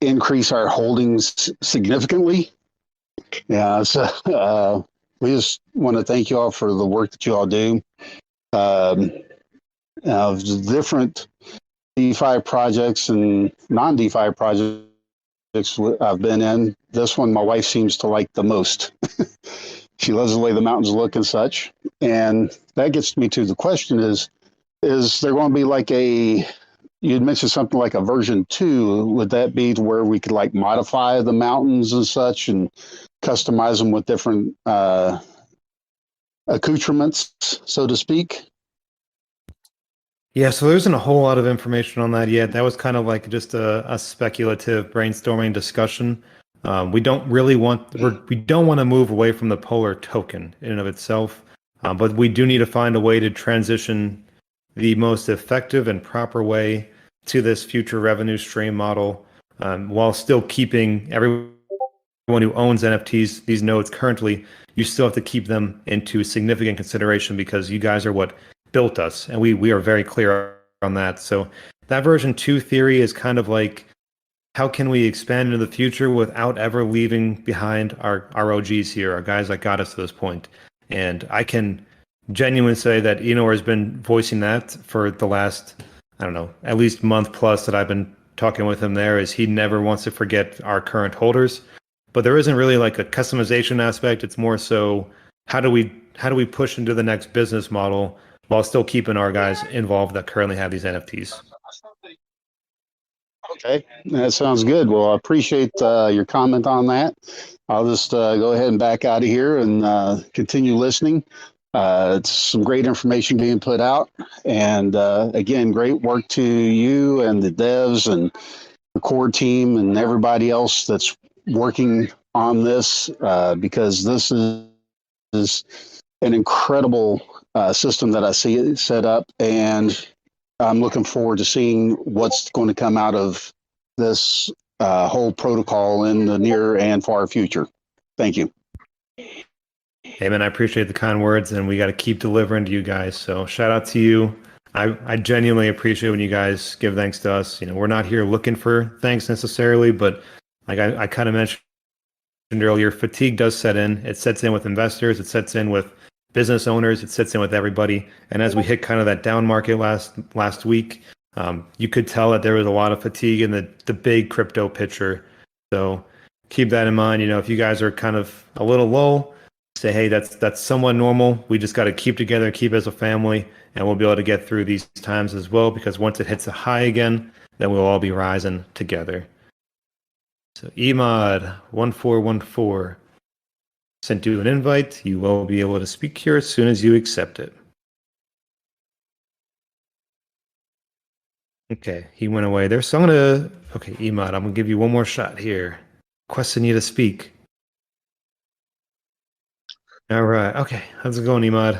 increase our holdings significantly. Yeah, so we just want to thank you all for the work that you all do. Different DeFi projects and non-DeFi projects I've been in. This one my wife seems to like the most. She loves the way the mountains look and such. And that gets me to the question is there going to be you'd mentioned something like a version 2. Would that be to where we could modify the mountains and such and customize them with different accoutrements, so to speak? Yeah, so there isn't a whole lot of information on that yet. That was kind of just a speculative brainstorming discussion. We don't want to move away from the Polar token in and of itself, but we do need to find a way to transition the most effective and proper way to this future revenue stream model, while still keeping everyone who owns NFTs, these nodes currently, you still have to keep them into significant consideration because you guys are what built us, and we are very clear on that. So that version 2 theory is kind of how can we expand into the future without ever leaving behind our OGs here, our guys that got us to this point. And I can genuinely say that Enor has been voicing that for the last, at least month plus that I've been talking with him there, is he never wants to forget our current holders. But there isn't really a customization aspect. It's more so how do we push into the next business model while still keeping our guys involved that currently have these NFTs. Okay, that sounds good. Well, I appreciate your comment on that. I'll just go ahead and back out of here and continue listening. It's some great information being put out. And again, great work to you and the devs and the core team and everybody else that's working on this, because this is an incredible system that I see it set up. And I'm looking forward to seeing what's going to come out of this whole protocol in the near and far future. Thank you. Hey, man, I appreciate the kind words, and we got to keep delivering to you guys. So shout out to you. I genuinely appreciate when you guys give thanks to us. We're not here looking for thanks necessarily, but I kind of mentioned earlier, fatigue does set in. It sets in with investors. It sets in with business owners. It sits in with everybody. And as we hit kind of that down market last week, you could tell that there was a lot of fatigue in the big crypto picture. So keep that in mind. If you guys are kind of a little low, say, hey, that's somewhat normal. We just got to keep together, keep as a family, and we'll be able to get through these times as well, because once it hits a high again, then we'll all be rising together. So Emod1414 sent you an invite. You will be able to speak here as soon as you accept it. Okay, he went away there. So okay, Emod, I'm gonna give you one more shot here. Requesting you to speak. All right. Okay, how's it going, Emod?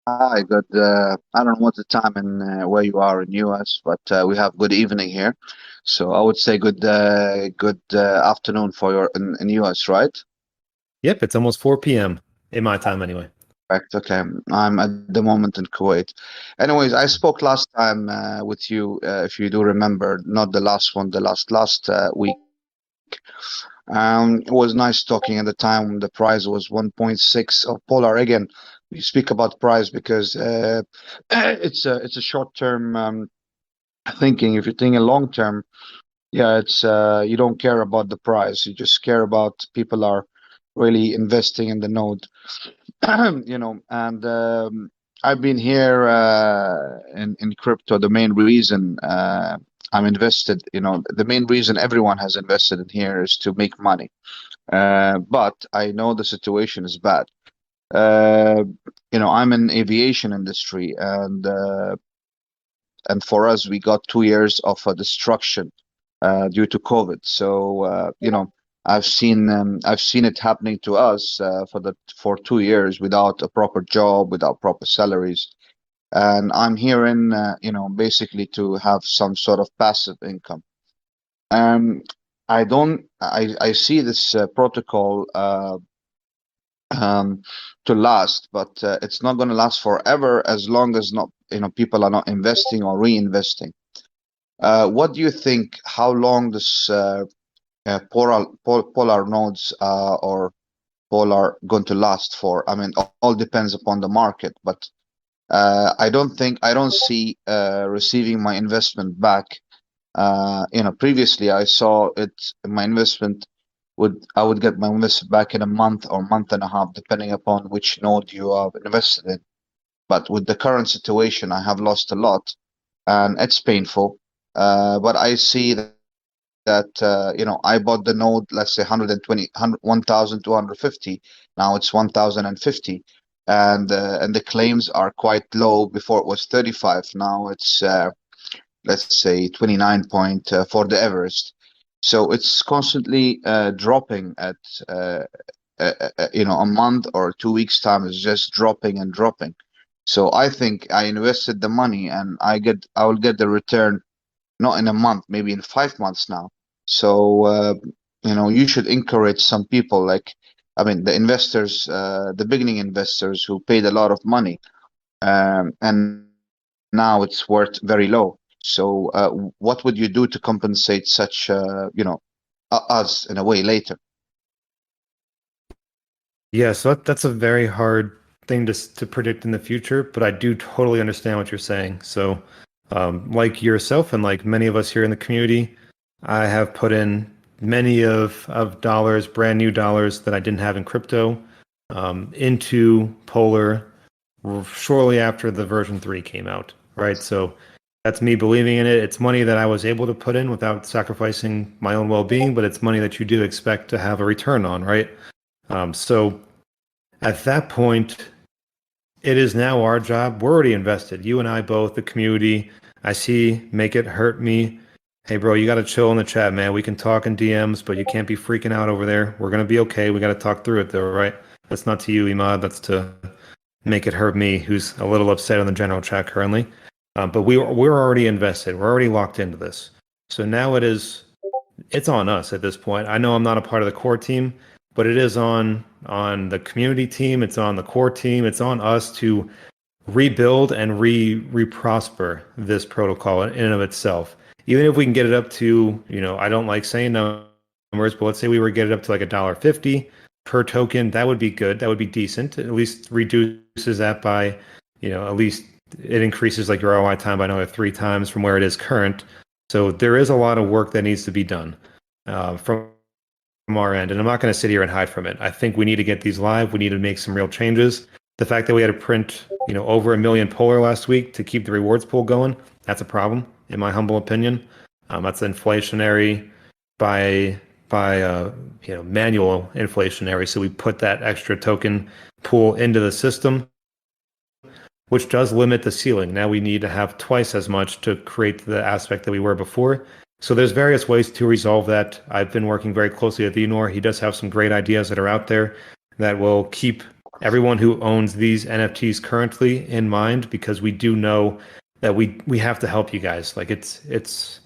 Hi, good. I don't know what the time and where you are in US, but we have good evening here. So I would say good afternoon for your in US, right? Yep, it's almost 4 p.m. in my time anyway. Correct. Okay. I'm at the moment in Kuwait. Anyways, I spoke last time with you, if you do remember, not the last one, the last week. It was nice talking at the time. The price was 1.6 of Polar. Again, we speak about price because it's a short term thinking. If you're thinking long term, yeah, it's you don't care about the price. You just care about people are really investing in the node. And I've been here in crypto. The main reason I'm invested, the main reason everyone has invested in here is to make money. But I know the situation is bad. I'm in aviation industry, and for us, we got 2 years of destruction due to COVID. So I've seen it happening to us for 2 years without a proper job, without proper salaries, and I'm here in basically to have some sort of passive income. I see this protocol to last, but it's not going to last forever as long as not people are not investing or reinvesting. What do you think? How long this polar nodes or polar going to last for? I mean, all depends upon the market, but I don't see receiving my investment back. Previously I saw my investment I would get my investment back in a month or month and a half, depending upon which node you are invested in. But with the current situation, I have lost a lot, and it's painful. But I see that I bought the node, let's say 1,250. Now it's 1,050, and the claims are quite low. Before it was 35. Now it's let's say 29 point for the Everest. So it's constantly dropping at a month or 2 weeks time is just dropping and dropping. So I think I invested the money and I will get the return not in a month, maybe in 5 months now. So you should encourage some people, the investors, the beginning investors who paid a lot of money, and now it's worth very low. So what would you do to compensate such us in a way later? Yeah, so that's a very hard thing to predict in the future, but I do totally understand what you're saying. So like yourself and like many of us here in the community, I have put in many of dollars, brand new dollars that I didn't have in crypto, into Polar shortly after the version 3 came out, right? So that's me believing in it. It's money that I was able to put in without sacrificing my own well-being, but it's money that you do expect to have a return on, right? So at that point, it is now our job. We're already invested. You and I both, the community. I see Make It Hurt Me. Hey, bro, you got to chill in the chat, man. We can talk in DMs, but you can't be freaking out over there. We're going to be okay. We got to talk through it, though, right? That's not to you, Emad. That's to Make It Hurt Me, who's a little upset in the general chat currently. But we're already invested. We're already locked into this. So now it's on us at this point. I know I'm not a part of the core team, but it is on the community team. It's on the core team. It's on us to rebuild and re-prosper this protocol in and of itself. Even if we can get it up to, I don't like saying numbers, but let's say we were get it up to like $1.50. per token, that would be good. That would be decent. It at least reduces that by, at least it increases like your ROI time by another 3 times from where it is current. So there is a lot of work that needs to be done from our end. And I'm not going to sit here and hide from it. I think we need to get these live. We need to make some real changes. The fact that we had to print, over 1 million Polar last week to keep the rewards pool going, that's a problem, in my humble opinion. That's inflationary by manual inflationary. So we put that extra token pool into the system, which does limit the ceiling. Now we need to have twice as much to create the aspect that we were before. So there's various ways to resolve that. I've been working very closely with Enor. He does have some great ideas that are out there that will keep everyone who owns these NFTs currently in mind, because we do know that we have to help you guys. Like it's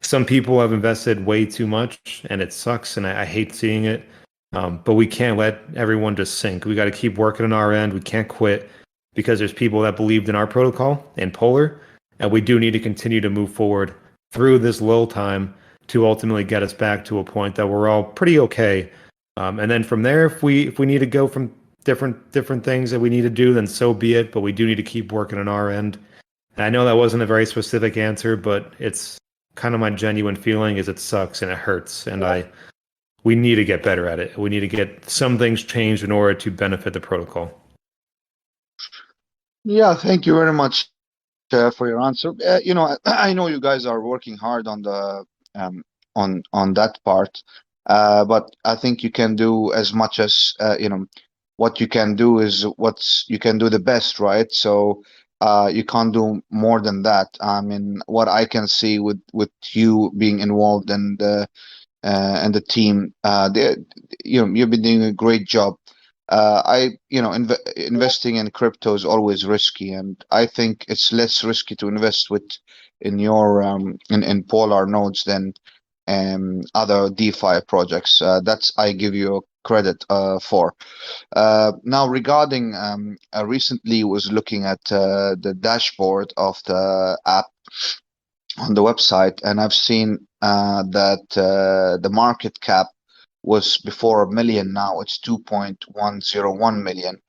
some people have invested way too much and it sucks, and I hate seeing it. But we can't let everyone just sink. We got to keep working on our end. We can't quit, because there's people that believed in our protocol and Polar, and we do need to continue to move forward through this lull time to ultimately get us back to a point that we're all pretty okay. And then from there, if we need to go from different things that we need to do, then so be it. But we do need to keep working on our end. And I know that wasn't a very specific answer, but it's kind of my genuine feeling is it sucks and it hurts. And we need to get better at it. We need to get some things changed in order to benefit the protocol. Yeah, thank you very much for your answer. I know you guys are working hard on the on that part, but I think you can do as much as what you can do is what you can do the best, right? So you can't do more than that. I mean, what I can see with you being involved and the team, you've been doing a great job. Investing in crypto is always risky, and I think it's less risky to invest in your in Polar nodes than other DeFi projects. That's I give you credit for. Now regarding I recently was looking at the dashboard of the app on the website, and I've seen that the market cap was before 1 million. Now it's 2.101 million.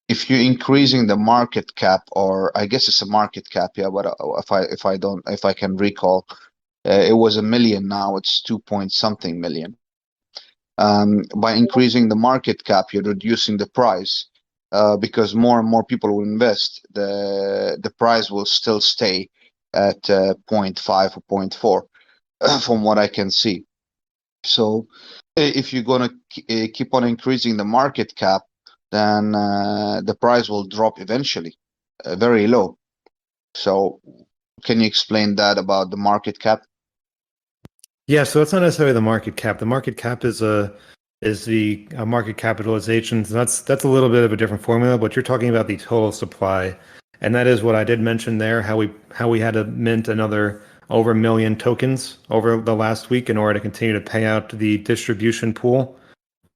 If you're increasing the market cap, or I guess it's a market cap, yeah, but if I can recall, it was 1 million. Now it's 2 point something million. By increasing the market cap, you're reducing the price, because more and more people will invest. The price will still stay at 0.5 or 0.4 from what I can see. So if you're going to keep on increasing the market cap, then the price will drop eventually, very low. So can you explain that about the market cap? Yeah, so it's not necessarily the market cap. The market cap is the market capitalization. So that's a little bit of a different formula, but you're talking about the total supply, and that is what I did mention there. How we had to mint another over 1 million tokens over the last week in order to continue to pay out the distribution pool,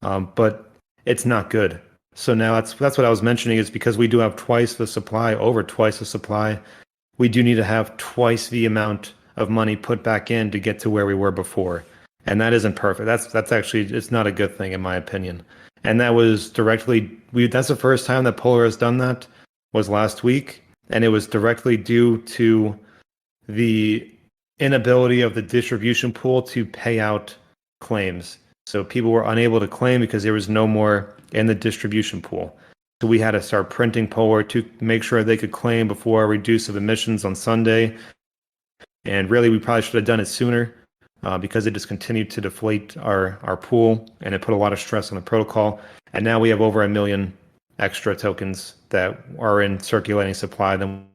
but it's not good. So now that's what I was mentioning, is because we do have twice the supply, over twice the supply, we do need to have twice the amount of money put back in to get to where we were before. And that isn't perfect. That's actually, it's not a good thing in my opinion. And that was that's the first time that Polar has done that, was last week. And it was directly due to the inability of the distribution pool to pay out claims. So people were unable to claim because there was no more in the distribution pool. So we had to start printing Polar to make sure they could claim before a reduce of emissions on Sunday. And really, we probably should have done it sooner, because it just continued to deflate our pool, and it put a lot of stress on the protocol. And now we have over 1 million extra tokens that are in circulating supply than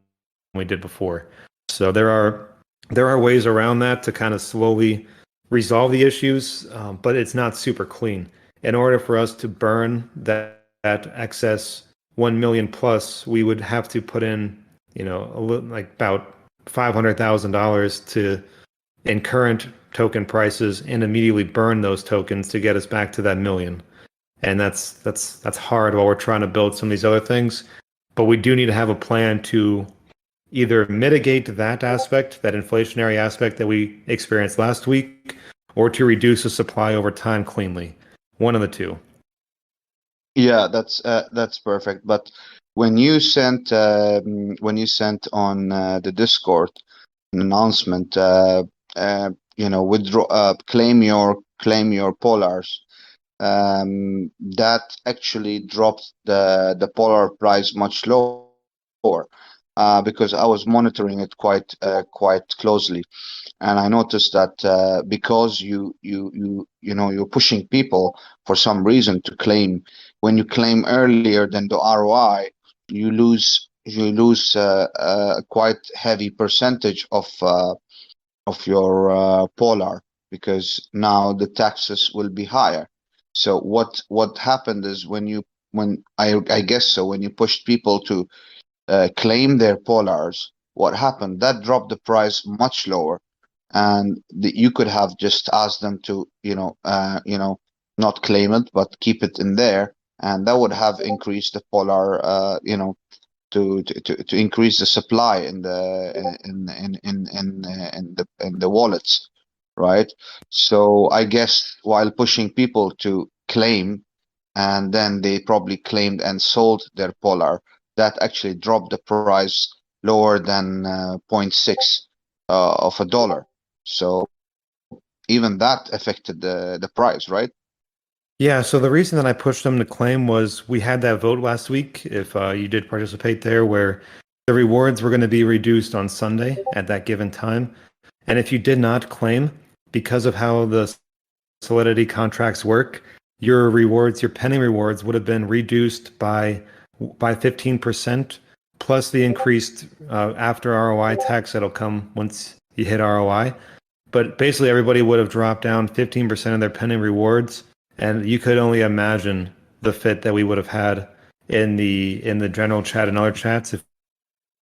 we did before. So there are ways around that to kind of slowly resolve the issues, but it's not super clean. In order for us to burn that excess 1 million plus, we would have to put in, about $500,000 in current token prices and immediately burn those tokens to get us back to that million. And that's hard while we're trying to build some of these other things. But we do need to have a plan to either mitigate that aspect, that inflationary aspect that we experienced last week, or to reduce the supply over time cleanly. One of the two. Yeah, that's perfect. But when you sent on the Discord an announcement, withdraw, claim your polars, that actually dropped the polar price much lower, because I was monitoring it quite closely, and I noticed that because you're pushing people for some reason to claim. When you claim earlier than the ROI, you lose a quite heavy percentage of your polar, because now the taxes will be higher. So what happened is when I guess so when you pushed people to claim their polars, what happened? That dropped the price much lower, and you could have just asked them to not claim it but keep it in there, and that would have increased the polar, to increase the supply in the wallets, right? So I guess while pushing people to claim, and then they probably claimed and sold their polar, that actually dropped the price lower than zero point 0.6 of a dollar. So even that affected the price, right? Yeah, so the reason that I pushed them to claim was we had that vote last week, if you did participate there, where the rewards were going to be reduced on Sunday at that given time. And if you did not claim, because of how the Solidity contracts work, your rewards, your pending rewards, would have been reduced by 15%, plus the increased after ROI tax that'll come once you hit ROI. But basically, everybody would have dropped down 15% of their pending rewards, and you could only imagine the fit that we would have had in the general chat and other chats if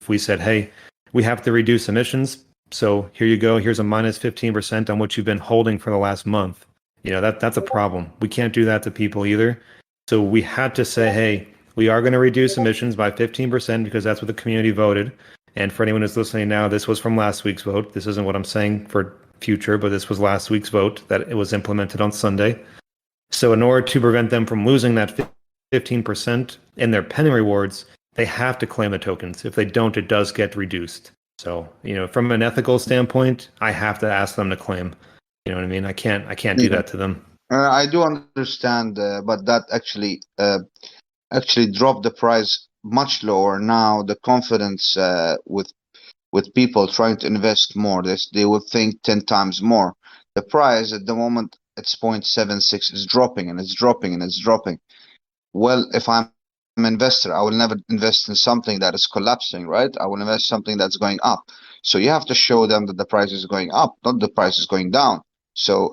we said, "Hey, we have to reduce emissions, so here you go. Here's a minus 15% on what you've been holding for the last month." That's a problem. We can't do that to people either. So we had to say, "Hey, we are going to reduce emissions by 15% because that's what the community voted." And for anyone who's listening now, this was from last week's vote. This isn't what I'm saying for future, but this was last week's vote that it was implemented on Sunday. So in order to prevent them from losing that 15% in their pending rewards, they have to claim the tokens. If they don't, it does get reduced. So, from an ethical standpoint, I have to ask them to claim. You know what I mean? I can't do that to them. I do understand, but that actually dropped the price much lower. Now the confidence with people trying to invest more, they will think 10 times more. The price at the moment, it's 0.76, is dropping and it's dropping and it's dropping. Well, if I'm an investor, I will never invest in something that is collapsing, right? I will invest something that's going up. So you have to show them that the price is going up, not the price is going down. So,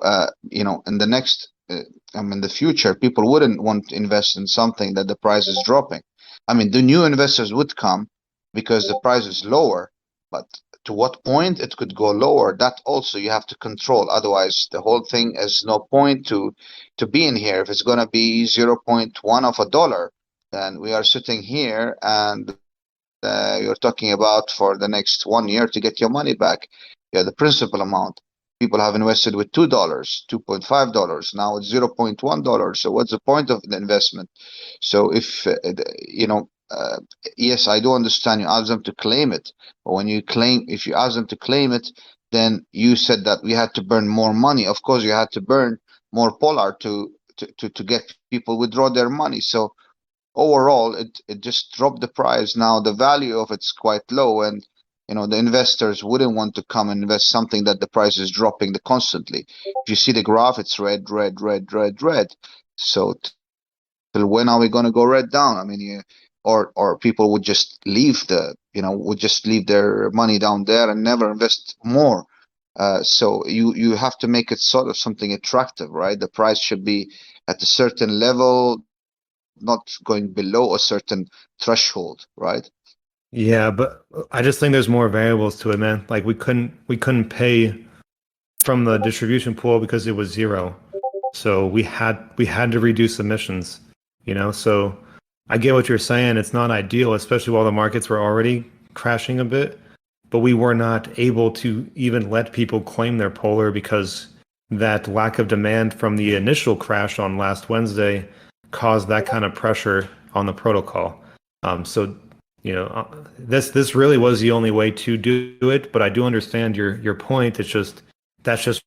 in the next, in the future, people wouldn't want to invest in something that the price is dropping. I mean, the new investors would come because the price is lower, but to what point it could go lower, that also you have to control. Otherwise, the whole thing is no point to be in here. If it's going to be 0.1 of a dollar, then we are sitting here and you're talking about for the next 1 year to get your money back. Yeah, the principal amount. People have invested with $2, $2.5. Now it's $0.1. So what's the point of the investment? So if, yes, I do understand you ask them to claim it. But if you ask them to claim it, then you said that we had to burn more money. Of course, you had to burn more polar to get people withdraw their money. So overall, it just dropped the price. Now the value of it's quite low, and the investors wouldn't want to come and invest something that the price is dropping constantly. If you see the graph, it's red, red, red, red, red. So till when are we going to go red down? I mean, or people would just leave their money down there and never invest more. So you have to make it sort of something attractive, right? The price should be at a certain level, not going below a certain threshold, right? Yeah, but I just think there's more variables to it, man. Like we couldn't pay from the distribution pool because it was zero. So we had to reduce emissions, So I get what you're saying. It's not ideal, especially while the markets were already crashing a bit, but we were not able to even let people claim their polar because that lack of demand from the initial crash on last Wednesday caused that kind of pressure on the protocol. So, this really was the only way to do it. But I do understand your point. It's just that's just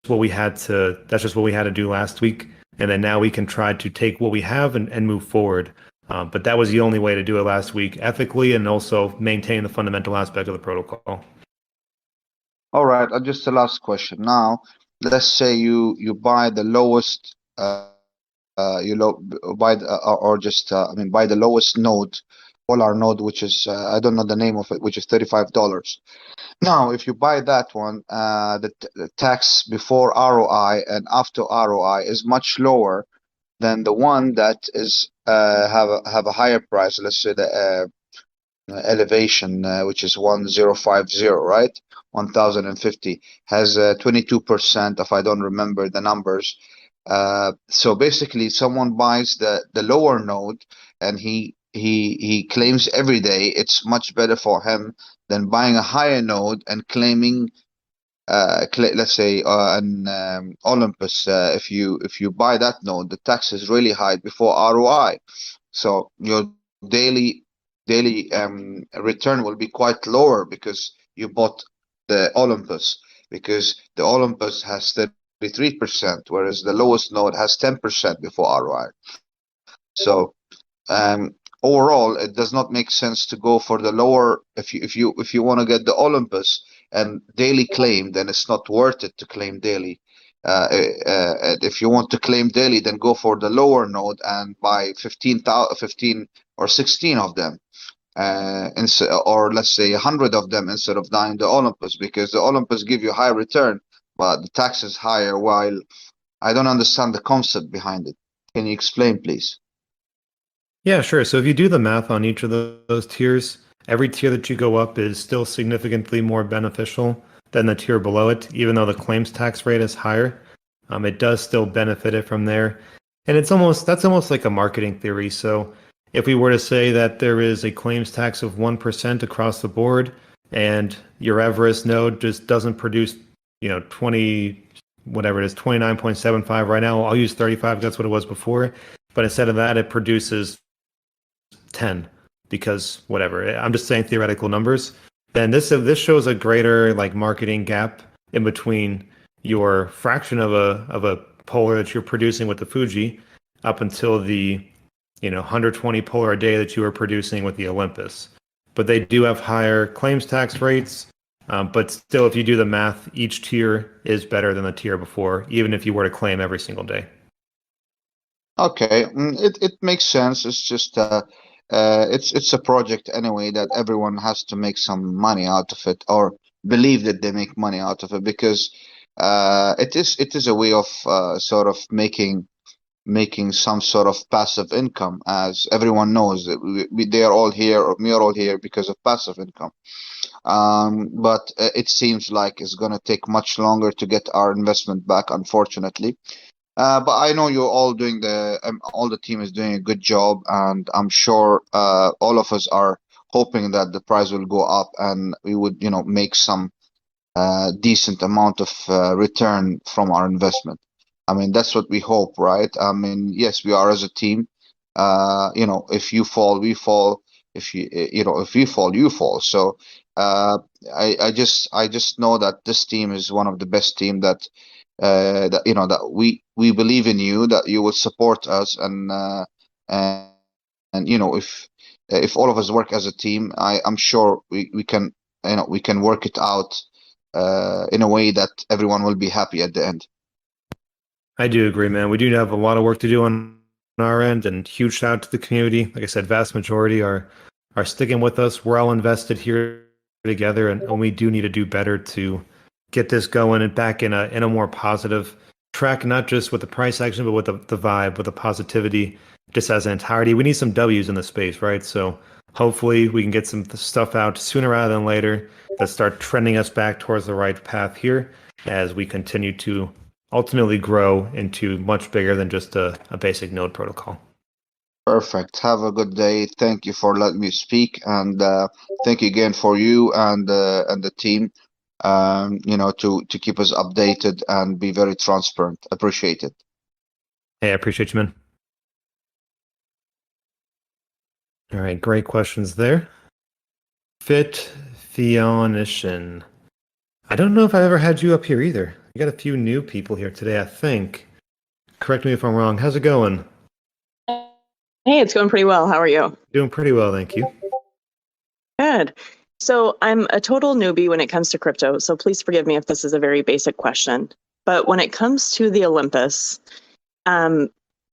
what we had to do last week, and then now we can try to take what we have and move forward. But that was the only way to do it last week, ethically, and also maintain the fundamental aspect of the protocol. All right, just the last question. Now, let's say you buy the lowest, buy buy the lowest node, Polar node, which is I don't know the name of it, which is $35. Now, if you buy that one, the tax before ROI and after ROI is much lower than the one that is have a higher price. Let's say the elevation, which is 1050, right? 1050 has 22%, if I don't remember the numbers. So basically, someone buys the lower node, and he claims every day it's much better for him than buying a higher node and claiming, let's say, an Olympus. If you buy that node, the tax is really high before ROI, so your daily return will be quite lower because you bought the Olympus, because the Olympus has 33%, whereas the lowest node has 10% before ROI. So overall, it does not make sense to go for the lower. If you want to get the Olympus and daily claim, then it's not worth it to claim daily. If you want to claim daily, then go for the lower node and buy 15 or 16 of them, or let's say 100 of them instead of buying the Olympus, because the Olympus give you high return, but the tax is higher. While I don't understand the concept behind it. Can you explain, please? Yeah, sure. So if you do the math on each of those tiers, every tier that you go up is still significantly more beneficial than the tier below it, even though the claims tax rate is higher. It does still benefit it from there. And that's almost like a marketing theory. So if we were to say that there is a claims tax of 1% across the board, and your Everest node just doesn't produce, 29.75 right now. I'll use 35. That's what it was before. But instead of that, it produces 10 because whatever. I'm just saying theoretical numbers. Then this shows a greater marketing gap in between your fraction of a polar that you're producing with the Fuji up until the 120 polar a day that you were producing with the Olympus. But they do have higher claims tax rates. But still, if you do the math, each tier is better than the tier before, even if you were to claim every single day. Okay, it makes sense. It's just it's a project anyway that everyone has to make some money out of it, or believe that they make money out of it, because it is a way of sort of making some sort of passive income. As everyone knows, that they are all here, or we are all here because of passive income. But it seems like it's going to take much longer to get our investment back, unfortunately. But I know you're all doing all the team is doing a good job, and I'm sure all of us are hoping that the price will go up and we would, make some decent amount of return from our investment. I mean, that's what we hope, right? I mean, yes, we are as a team. If you fall, we fall. If we fall, you fall. So I just know that this team is one of the best team that that we believe in you, that you will support us, and if all of us work as a team, I'm sure we can we can work it out in a way that everyone will be happy at the end. I do agree, man. We do have a lot of work to do on our end, and huge shout out to the community. Like I said, vast majority are sticking with us. We're all invested here together, and we do need to do better to get this going and back in a more positive track, not just with the price action, but with the vibe, with the positivity, just as an entirety. We need some W's in the space, right? So hopefully we can get some stuff out sooner rather than later that start trending us back towards the right path here as we continue to ultimately grow into much bigger than just a basic node protocol. Perfect. Have a good day. Thank you for letting me speak, and thank you again for you and the team to keep us updated and be very transparent. Appreciate it. Hey, I appreciate you, man. All right, great questions there. Fit Theonishin. I don't know if I've ever had you up here either. You got a few new people here today, I think. Correct me if I'm wrong. How's it going? Hey, it's going pretty well. How are you? Doing pretty well, thank you. Good. So I'm a total newbie when it comes to crypto, so please forgive me if this is a very basic question. But when it comes to the Olympus,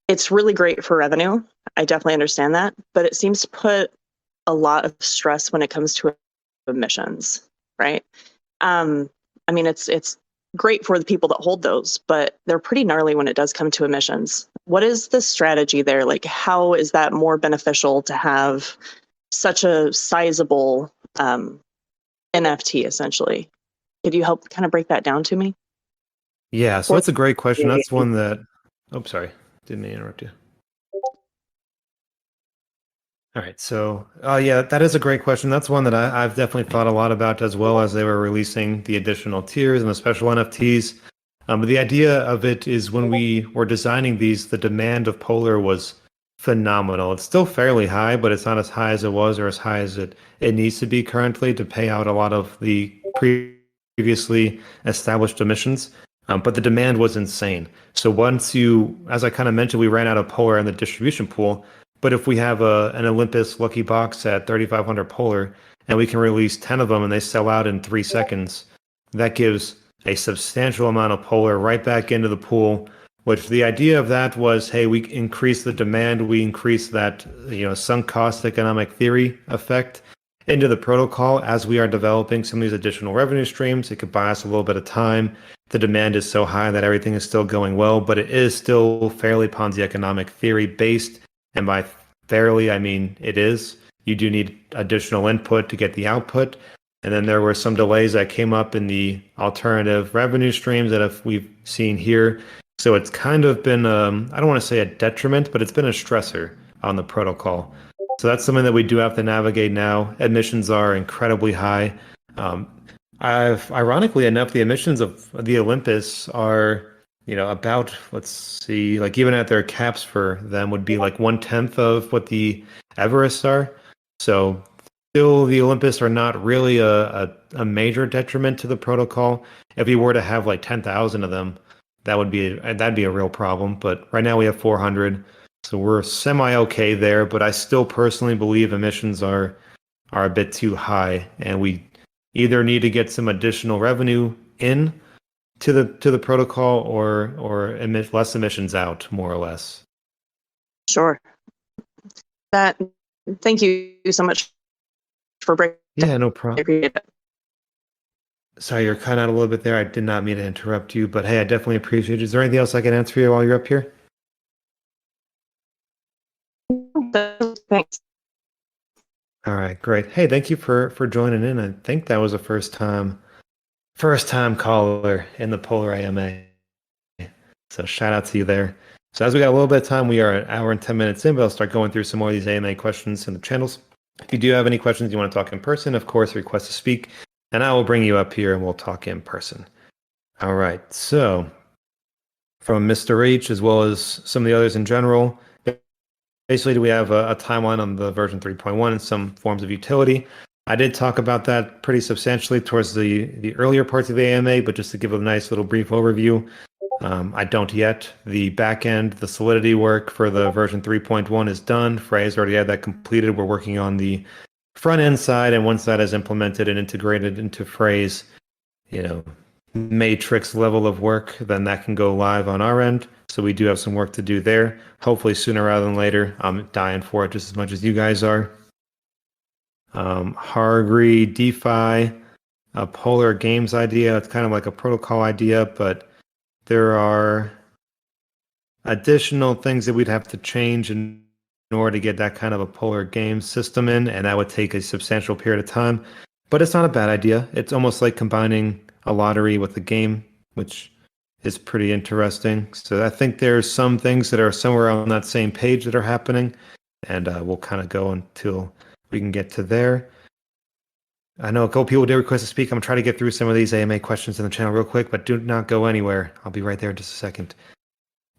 it's really great for revenue. I definitely understand that, but it seems to put a lot of stress when it comes to emissions, right? I mean, it's great for the people that hold those, but they're pretty gnarly when it does come to emissions. What is the strategy there? Like, how is that more beneficial to have such a sizable NFT, essentially? Could you help kind of break that down to me? Yeah, so that's a great question. That's one that... Oh, sorry. Didn't mean to interrupt you. All right, so yeah, that is a great question. That's one that I've definitely thought a lot about as well as they were releasing the additional tiers and the special NFTs. But the idea of it is when we were designing these, the demand of Polar was phenomenal. It's still fairly high, but it's not as high as it was or as high as it needs to be currently to pay out a lot of the previously established emissions. But the demand was insane. So once as I kind of mentioned, we ran out of Polar in the distribution pool. But if we have an Olympus lucky box at 3,500 Polar and we can release 10 of them and they sell out in 3 seconds, that gives a substantial amount of Polar right back into the pool, which the idea of that was, hey, we increase the demand, we increase that, sunk cost economic theory effect into the protocol as we are developing some of these additional revenue streams. It could buy us a little bit of time. The demand is so high that everything is still going well, but it is still fairly Ponzi economic theory based. And by fairly, I mean it is. You do need additional input to get the output. And then there were some delays that came up in the alternative revenue streams that we've seen here. So it's kind of been, I don't want to say a detriment, but it's been a stressor on the protocol. So that's something that we do have to navigate now. Emissions are incredibly high. Ironically enough, the emissions of the Olympus are, about, let's see, like even at their caps for them would be like 1/10 of what the Everests are. So still, the Olympus are not really a major detriment to the protocol. If you were to have like 10,000 of them, that'd be a real problem. But right now we have 400, so we're semi okay there. But I still personally believe emissions are a bit too high, and we either need to get some additional revenue in to the protocol or emit less emissions out, more or less. Sure. Thank you so much for breaking. Yeah, no problem. I appreciate it. Sorry, you're cut out a little bit there. I did not mean to interrupt you, but hey, I definitely appreciate it. Is there anything else I can answer for you while you're up here? Thanks. All right, great. Hey, thank you for joining in. I think that was a first time caller in the Polar AMA. So shout out to you there. So as we got a little bit of time, we are an hour and 10 minutes in, but I'll start going through some more of these AMA questions in the channels. If you do have any questions you want to talk in person, of course, request to speak, and I will bring you up here and we'll talk in person. All right, so from Mr. H, as well as some of the others in general, basically, do we have a timeline on the version 3.1 and some forms of utility? I did talk about that pretty substantially towards the earlier parts of the AMA, but just to give a nice little brief overview, I don't yet. The backend, the Solidity work for the version 3.1 is done. Phrase already had that completed. We're working on the front end side, and once that is implemented and integrated into Phrase, matrix level of work, then that can go live on our end. So we do have some work to do there. Hopefully sooner rather than later. I'm dying for it just as much as you guys are. Hargri, DeFi, a Polar Games idea. It's kind of like a protocol idea, but there are additional things that we'd have to change in order to get that kind of a Polar Games system in, and that would take a substantial period of time. But it's not a bad idea. It's almost like combining a lottery with a game, which is pretty interesting. So I think there's some things that are somewhere on that same page that are happening, and we'll kind of go until we can get to there. I know a couple people did request to speak. I'm gonna try to get through some of these AMA questions in the channel real quick, but do not go anywhere. I'll be right there in just a second.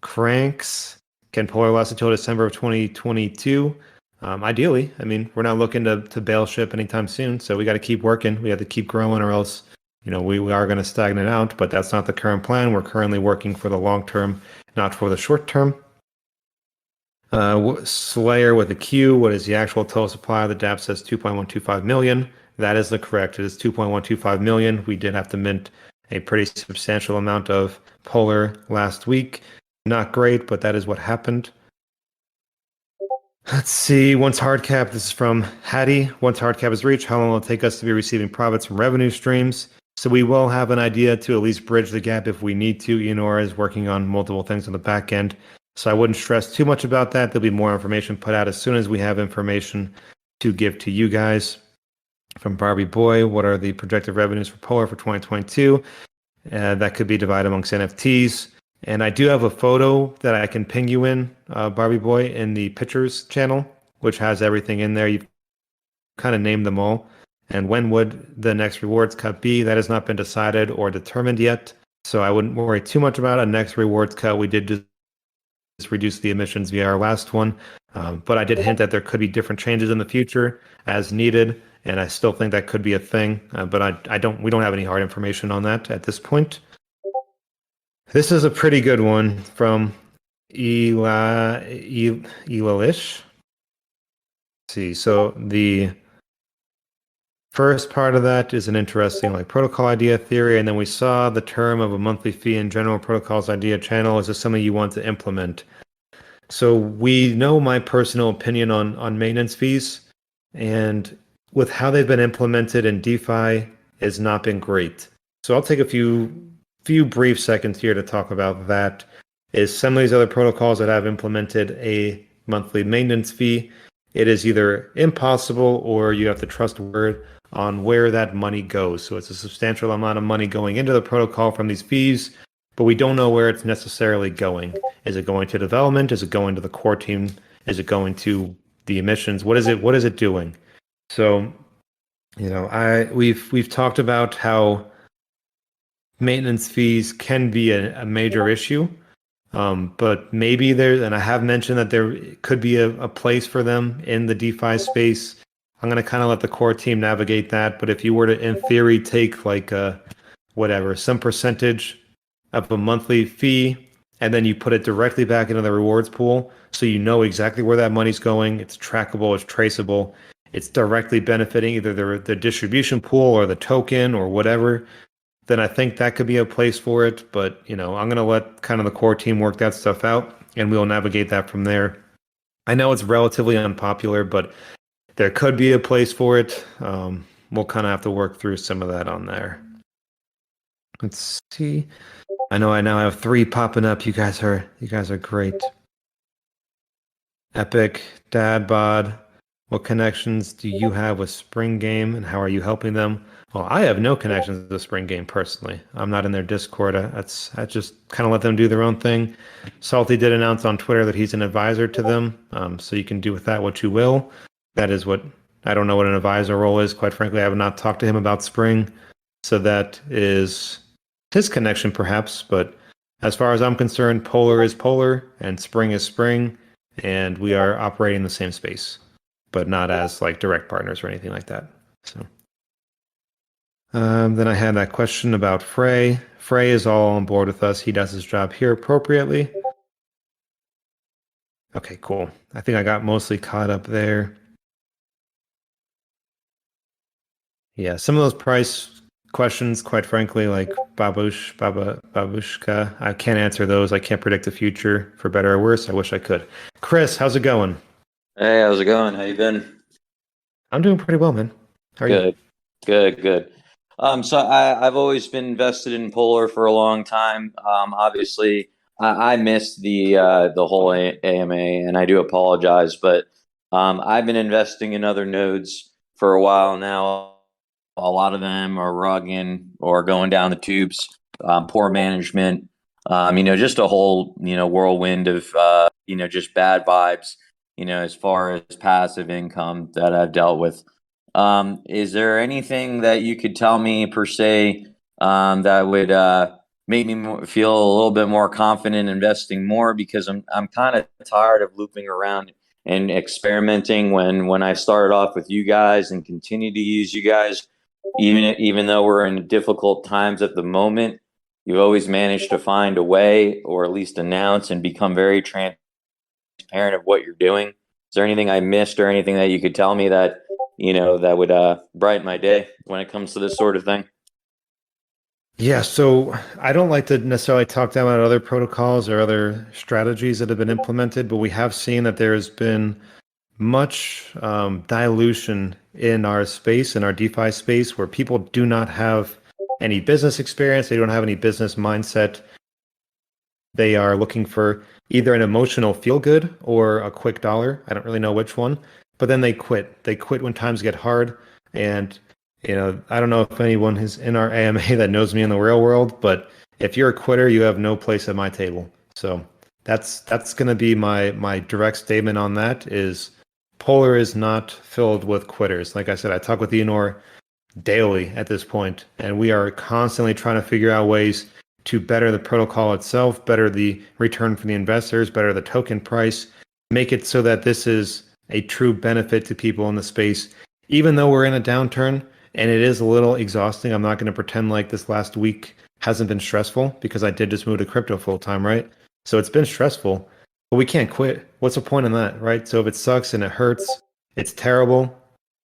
Cranks, can Polar last until December of 2022? Ideally, I mean, we're not looking to bail ship anytime soon, so we got to keep working. We have to keep growing, or else, we are going to stagnate out. But that's not the current plan. We're currently working for the long term, not for the short term. Slayer with a Q. What is the actual total supply? The DAP says 2.125 million. That is the correct. It is 2.125 million. We did have to mint a pretty substantial amount of Polar last week. Not great, but that is what happened. Let's see. Once hard cap, this is from Hattie. Once hard cap is reached, how long will it take us to be receiving profits from revenue streams? So we will have an idea to at least bridge the gap if we need to. Enora is working on multiple things on the back end. So I wouldn't stress too much about that. There'll be more information put out as soon as we have information to give to you guys. From Barbie Boy, what are the projected revenues for Polar for 2022? That could be divided amongst NFTs. And I do have a photo that I can ping you in, Barbie Boy, in the pictures channel, which has everything in there. You've kind of named them all. And when would the next rewards cut be? That has not been decided or determined yet. So I wouldn't worry too much about a next rewards cut. We did just reduce the emissions via our last one. But I did hint that there could be different changes in the future as needed. And I still think that could be a thing. But we don't have any hard information on that at this point. This is a pretty good one from Elalish. Let's see, so the first part of that is an interesting protocol idea theory, and then we saw the term of a monthly fee in general protocols idea channel. Is this something you want to implement? So we know my personal opinion on maintenance fees, and with how they've been implemented in DeFi has not been great. So I'll take a few brief seconds here to talk about that. Is some of these other protocols that have implemented a monthly maintenance fee, it is either impossible or you have to trust word on where that money goes. So it's a substantial amount of money going into the protocol from these fees, but we don't know where it's necessarily going. Is it going to development? Is it going to the core team? Is it going to the emissions? What is it doing? So, we've talked about how maintenance fees can be a major issue, but maybe and I have mentioned that there could be a place for them in the DeFi space. I'm going to kind of let the core team navigate that, but if you were to, in theory, take some percentage of a monthly fee, and then you put it directly back into the rewards pool, so you know exactly where that money's going, it's trackable, it's traceable, it's directly benefiting either the distribution pool or the token or whatever, then I think that could be a place for it. But, I'm going to let kind of the core team work that stuff out, and we'll navigate that from there. I know it's relatively unpopular, but there could be a place for it. We'll kind of have to work through some of that on there. Let's see. I know I now have 3 popping up. You guys are great. Epic, Dad Bod, what connections do you have with Spring Game, and how are you helping them? Well, I have no connections to Spring Game personally. I'm not in their Discord. I just kind of let them do their own thing. Salty did announce on Twitter that he's an advisor to them, so you can do with that what you will. That is I don't know what an advisor role is. Quite frankly, I have not talked to him about Spring, so that is his connection perhaps. But as far as I'm concerned, Polar is Polar and Spring is Spring, and we are operating in the same space, but not as direct partners or anything like that. So. Then I had that question about Frey. Frey is all on board with us. He does his job here appropriately. Okay, cool. I think I got mostly caught up there. Yeah, some of those price questions, quite frankly, like Babushka, I can't answer those. I can't predict the future, for better or worse. I wish I could. Chris, how's it going? Hey, how's it going? How you been? I'm doing pretty well, man. How are you? Good. So I've always been invested in Polar for a long time. Obviously, I missed the whole AMA, and I do apologize. But I've been investing in other nodes for a while now. A lot of them are rugging or going down the tubes. Poor management. Just a whole whirlwind of just bad vibes. As far as passive income that I've dealt with. Is there anything that you could tell me per se that would make me feel a little bit more confident investing more? Because I'm kind of tired of looping around and experimenting when I started off with you guys and continue to use you guys, even though we're in difficult times at the moment. You've always managed to find a way, or at least announce and become very transparent of what you're doing. Is there anything I missed or anything that you could tell me that, that would brighten my day when it comes to this sort of thing? Yeah, so I don't like to necessarily talk down about other protocols or other strategies that have been implemented, but we have seen that there has been much dilution in our space, in our DeFi space, where people do not have any business experience, they don't have any business mindset. They are looking for either an emotional feel good or a quick dollar. I don't really know which one, but then they quit. They quit when times get hard. And, I don't know if anyone is in our AMA that knows me in the real world, but if you're a quitter, you have no place at my table. So that's going to be my direct statement on that is Polar is not filled with quitters. Like I said, I talk with Enor daily at this point, and we are constantly trying to figure out ways to better the protocol itself, better the return for the investors, better the token price, make it so that this is a true benefit to people in the space. Even though we're in a downturn and it is a little exhausting, I'm not going to pretend like this last week hasn't been stressful, because I did just move to crypto full time, right? So it's been stressful, but we can't quit. What's the point in that, right? So if it sucks and it hurts, it's terrible.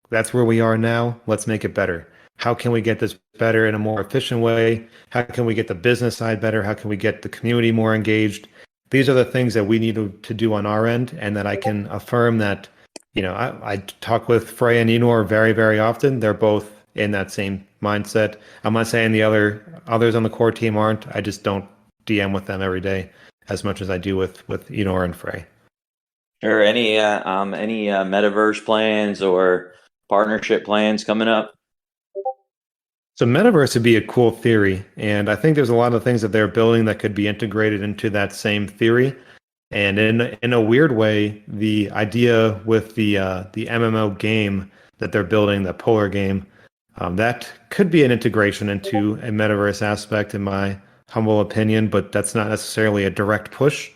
That's where we are now. Let's make it better. How can we get this better in a more efficient way? How can we get the business side better? How can we get the community more engaged? These are the things that we need to do on our end, and that I can affirm that, I talk with Frey and Enor very, very often. They're both in that same mindset. I'm not saying the others on the core team aren't. I just don't DM with them every day as much as I do with Enor and Frey. Or any metaverse plans or partnership plans coming up? So metaverse would be a cool theory, and I think there's a lot of things that they're building that could be integrated into that same theory. And in a weird way, the idea with the MMO game that they're building, the Polar game, that could be an integration into a metaverse aspect, in my humble opinion. But that's not necessarily a direct push.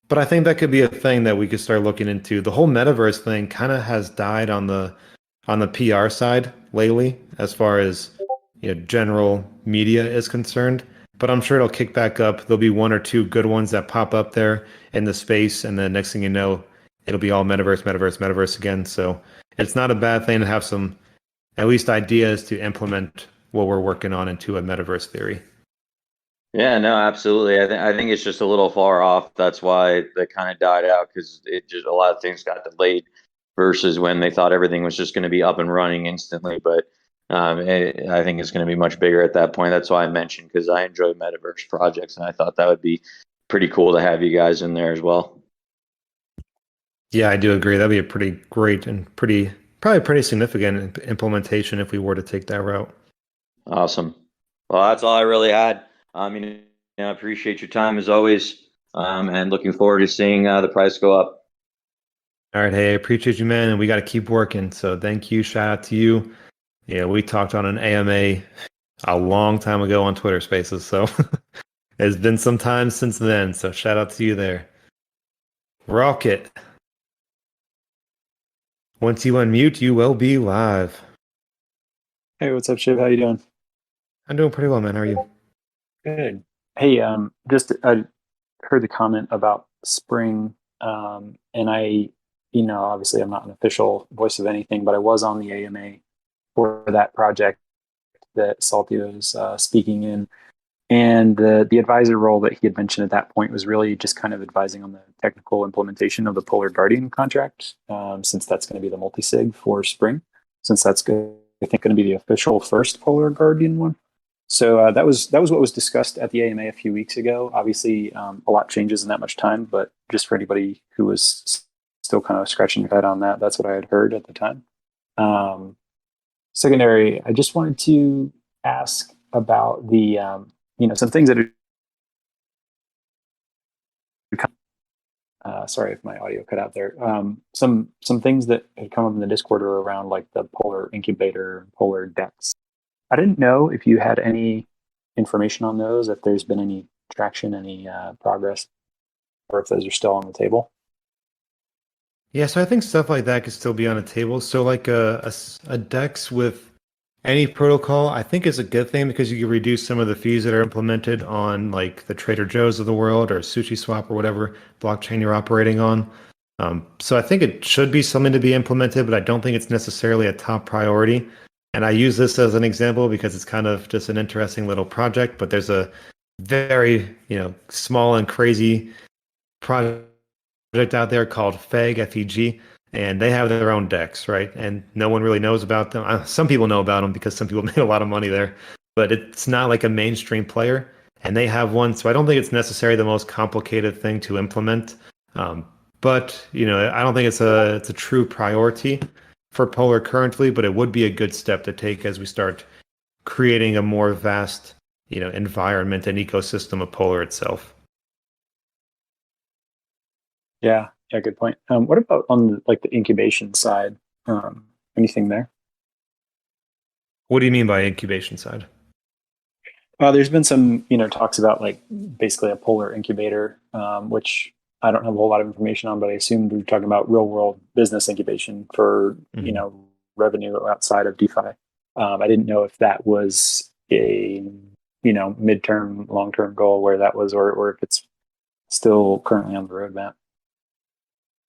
But I think that could be a thing that we could start looking into. The whole metaverse thing kind of has died on the PR side lately, as far as general media is concerned, but I'm sure it'll kick back up. There'll be one or two good ones that pop up there in the space, and then next thing you know, it'll be all metaverse again. So it's not a bad thing to have some, at least, ideas to implement what we're working on into a metaverse theory. Yeah, no, absolutely. I think it's just a little far off. That's why they kind of died out, because it just, a lot of things got delayed versus when they thought everything was just going to be up and running instantly. But I think it's going to be much bigger at that point. That's why I mentioned, because I enjoy metaverse projects, and I thought that would be pretty cool to have you guys in there as well. Yeah, I do agree. That'd be a pretty great and probably pretty significant implementation if we were to take that route. Awesome. Well, that's all I really had. I appreciate your time as always, and looking forward to seeing the price go up. All right. Hey, I appreciate you, man. And we got to keep working. So thank you. Shout out to you. Yeah, we talked on an AMA a long time ago on Twitter Spaces. So it's been some time since then. So shout out to you there. Rocket. Once you unmute, you will be live. Hey, what's up, Shiv? How you doing? I'm doing pretty well, man. How are you? Good. Hey, I heard the comment about Spring, and I, obviously I'm not an official voice of anything, but I was on the AMA for that project that Salty was speaking in, and the advisor role that he had mentioned at that point was really just kind of advising on the technical implementation of the Polar Guardian contract, since that's going to be the multi-sig for Spring, since that's going to be the official first Polar Guardian one. So that was what was discussed at the AMA a few weeks ago. Obviously, a lot changes in that much time, but just for anybody who was still kind of scratching your head on that, that's what I had heard at the time. Secondary, I just wanted to ask about the, some things that are Sorry if my audio cut out there. Some things that had come up in the Discord are around like the Polar incubator, Polar Dex. I didn't know if you had any information on those, if there's been any traction, any progress, or if those are still on the table. Yeah, so I think stuff like that could still be on a table. So like a DEX with any protocol, I think is a good thing because you can reduce some of the fees that are implemented on like the Trader Joe's of the world or SushiSwap or whatever blockchain you're operating on. So I think it should be something to be implemented, but I don't think it's necessarily a top priority. And I use this as an example because it's kind of just an interesting little project, but there's a very, small and crazy project out there called FEG, F-E-G, and they have their own DEX, right? And no one really knows about them. Some people know about them because some people made a lot of money there, but it's not like a mainstream player, and they have one. So I don't think it's necessarily the most complicated thing to implement. But I don't think it's a true priority for Polar currently, but it would be a good step to take as we start creating a more vast, environment and ecosystem of Polar itself. Yeah, good point. What about on the incubation side? Anything there? What do you mean by incubation side? There's been some, talks about like basically a Polar incubator, which I don't have a whole lot of information on, but I assumed we were talking about real world business incubation for, revenue outside of DeFi. I didn't know if that was a, midterm, long-term goal where that was, or if it's still currently on the roadmap.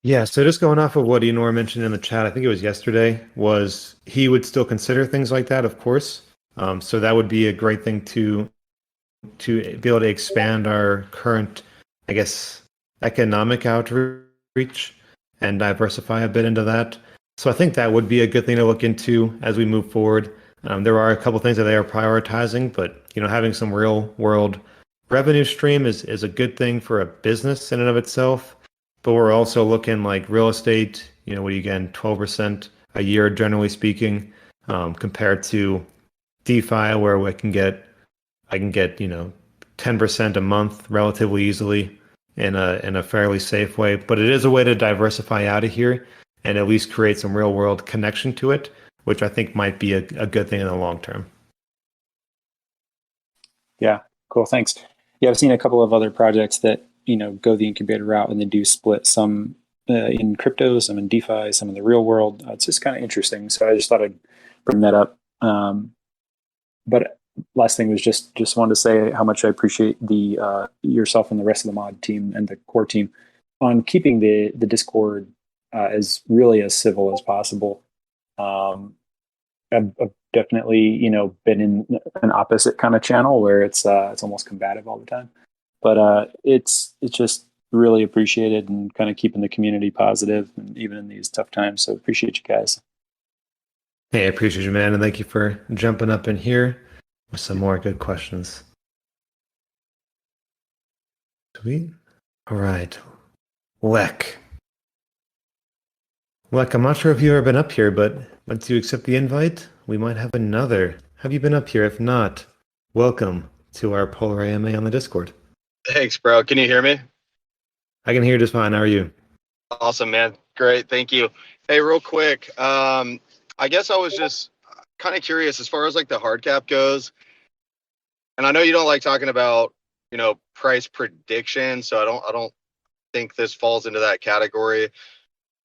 Yeah, so just going off of what Enor mentioned in the chat, I think it was yesterday, was he would still consider things like that, of course. So that would be a great thing to be able to expand our current, I guess, economic outreach and diversify a bit into that. So I think that would be a good thing to look into as we move forward. There are a couple things that they are prioritizing, but having some real world revenue stream is a good thing for a business in and of itself. But we're also looking like real estate, what are you getting, 12% a year, generally speaking, compared to DeFi, where I can get 10% a month relatively easily in a fairly safe way. But it is a way to diversify out of here and at least create some real world connection to it, which I think might be a good thing in the long term. Yeah, cool. Thanks. Yeah, I've seen a couple of other projects that go the incubator route and then do split some in crypto, some in DeFi, some in the real world. It's just kind of interesting. So I just thought I'd bring that up. But last thing was just wanted to say how much I appreciate the yourself and the rest of the mod team and the core team on keeping the Discord as really as civil as possible. I've definitely been in an opposite kind of channel where it's almost combative all the time. But it's just really appreciated and kind of keeping the community positive, and even in these tough times. So appreciate you guys. Hey, I appreciate you, man, and thank you for jumping up in here with some more good questions. Sweet. All right. Lek, I'm not sure if you've ever been up here, but once you accept the invite, we might have another. Have you been up here? If not, welcome to our Polar AMA on the Discord. Thanks, bro. Can you hear me? I can hear you just fine. How are you? Awesome, man. Great. Thank you. Hey, real quick. I guess I was just kind of curious as far as like the hard cap goes. And I know you don't like talking about, price prediction, so I don't think this falls into that category.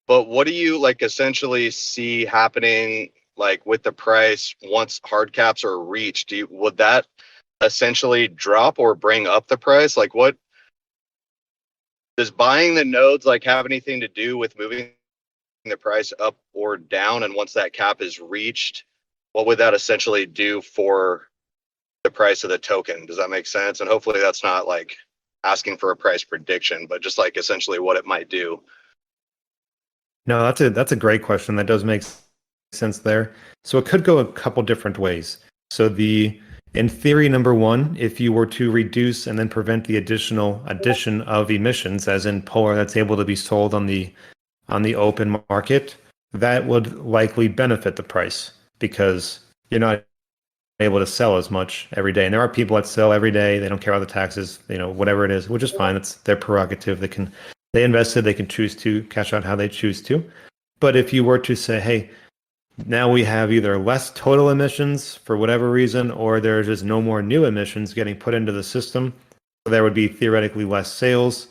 But what do you like essentially see happening like with the price once hard caps are reached? Would that essentially drop or bring up the price? Like, what does buying the nodes like have anything to do with moving the price up or down? And once that cap is reached, what would that essentially do for the price of the token? Does that make sense? And hopefully that's not like asking for a price prediction, but just like essentially what it might do. No, that's a great question. That does make sense there. So it could go a couple different ways. So in theory, number one, if you were to reduce and then prevent the additional addition of emissions, as in Polar that's able to be sold on the open market, that would likely benefit the price because you're not able to sell as much every day. And there are people that sell every day. They don't care about the taxes, whatever it is, which is fine. It's their prerogative. They can They invested, they can choose to cash out how they choose to. But if you were to say, hey, now we have either less total emissions for whatever reason, or there's just no more new emissions getting put into the system, there would be theoretically less sales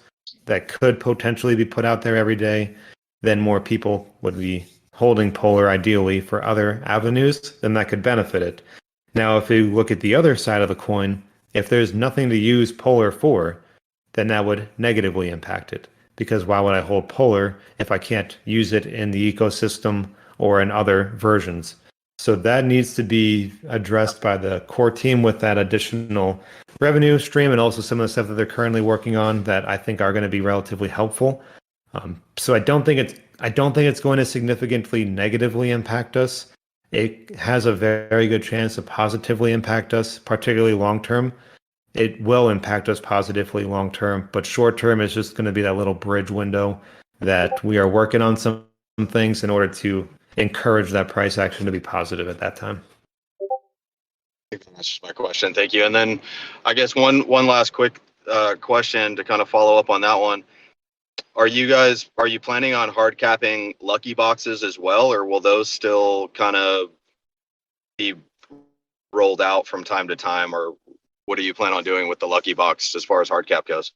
that could potentially be put out there every day, then more people would be holding Polar ideally for other avenues, then that could benefit it. Now, if you look at the other side of the coin, if there's nothing to use Polar for, then that would negatively impact it. Because why would I hold Polar if I can't use it in the ecosystem or in other versions? So that needs to be addressed by the core team with that additional revenue stream, and also some of the stuff that they're currently working on that I think are going to be relatively helpful. So I don't think it's going to significantly negatively impact us. It has a very good chance to positively impact us, particularly long term. It will impact us positively long term, but short term is just going to be that little bridge window that we are working on some things in order to encourage that price action to be positive at that time. That's just my question. Thank you. And then I guess one last quick question to kind of follow up on that one. Are you planning on hard capping lucky boxes as well, or will those still kind of be rolled out from time to time, or what do you plan on doing with the lucky box as far as hard cap goes?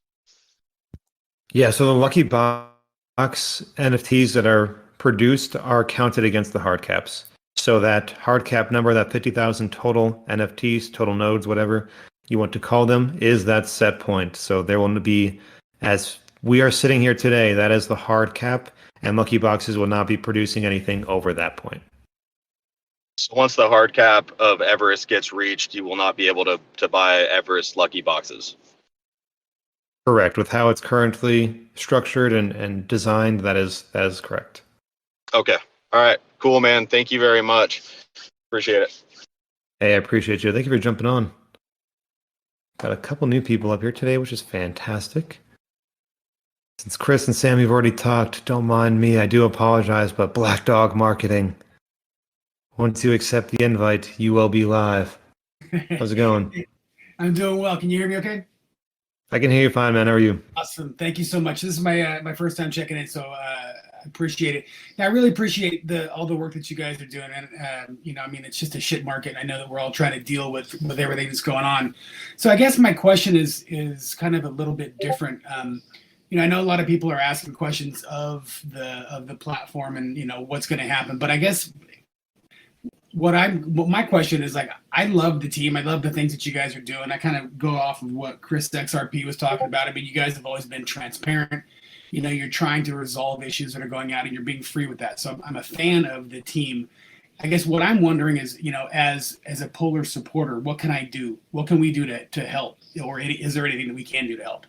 Yeah, so the lucky box NFTs that are produced are counted against the hard caps. So that hard cap number, that 50,000 total NFTs, total nodes, whatever you want to call them, is that set point. So there will be, as we are sitting here today, that is the hard cap, and lucky boxes will not be producing anything over that point. So once the hard cap of Everest gets reached, you will not be able to buy Everest lucky boxes. Correct. With how it's currently structured and designed, that is correct. Okay. All right. Cool, man. Thank you very much. Appreciate it. Hey, I appreciate you. Thank you for jumping on. Got a couple new people up here today, which is fantastic. Since Chris and Sam, you've already talked, don't mind me. I do apologize, but Black Dog Marketing. Once you accept the invite, you will be live. How's it going? I'm doing well. Can you hear me okay? I can hear you fine, man. How are you? Awesome. Thank you so much. This is my first time checking in, so I appreciate it. Now, I really appreciate all the work that you guys are doing. And, it's just a shit market. I know that we're all trying to deal with everything that's going on. So I guess my question is kind of a little bit different. I know a lot of people are asking questions of the platform and, what's going to happen. But I guess my question is, like, I love the team. I love the things that you guys are doing. I kind of go off of what Chris XRP was talking about. I mean, you guys have always been transparent. You're trying to resolve issues that are going out and you're being free with that. So I'm a fan of the team. I guess what I'm wondering is, as a Polar supporter, what can I do? What can we do to help? Or is there anything that we can do to help?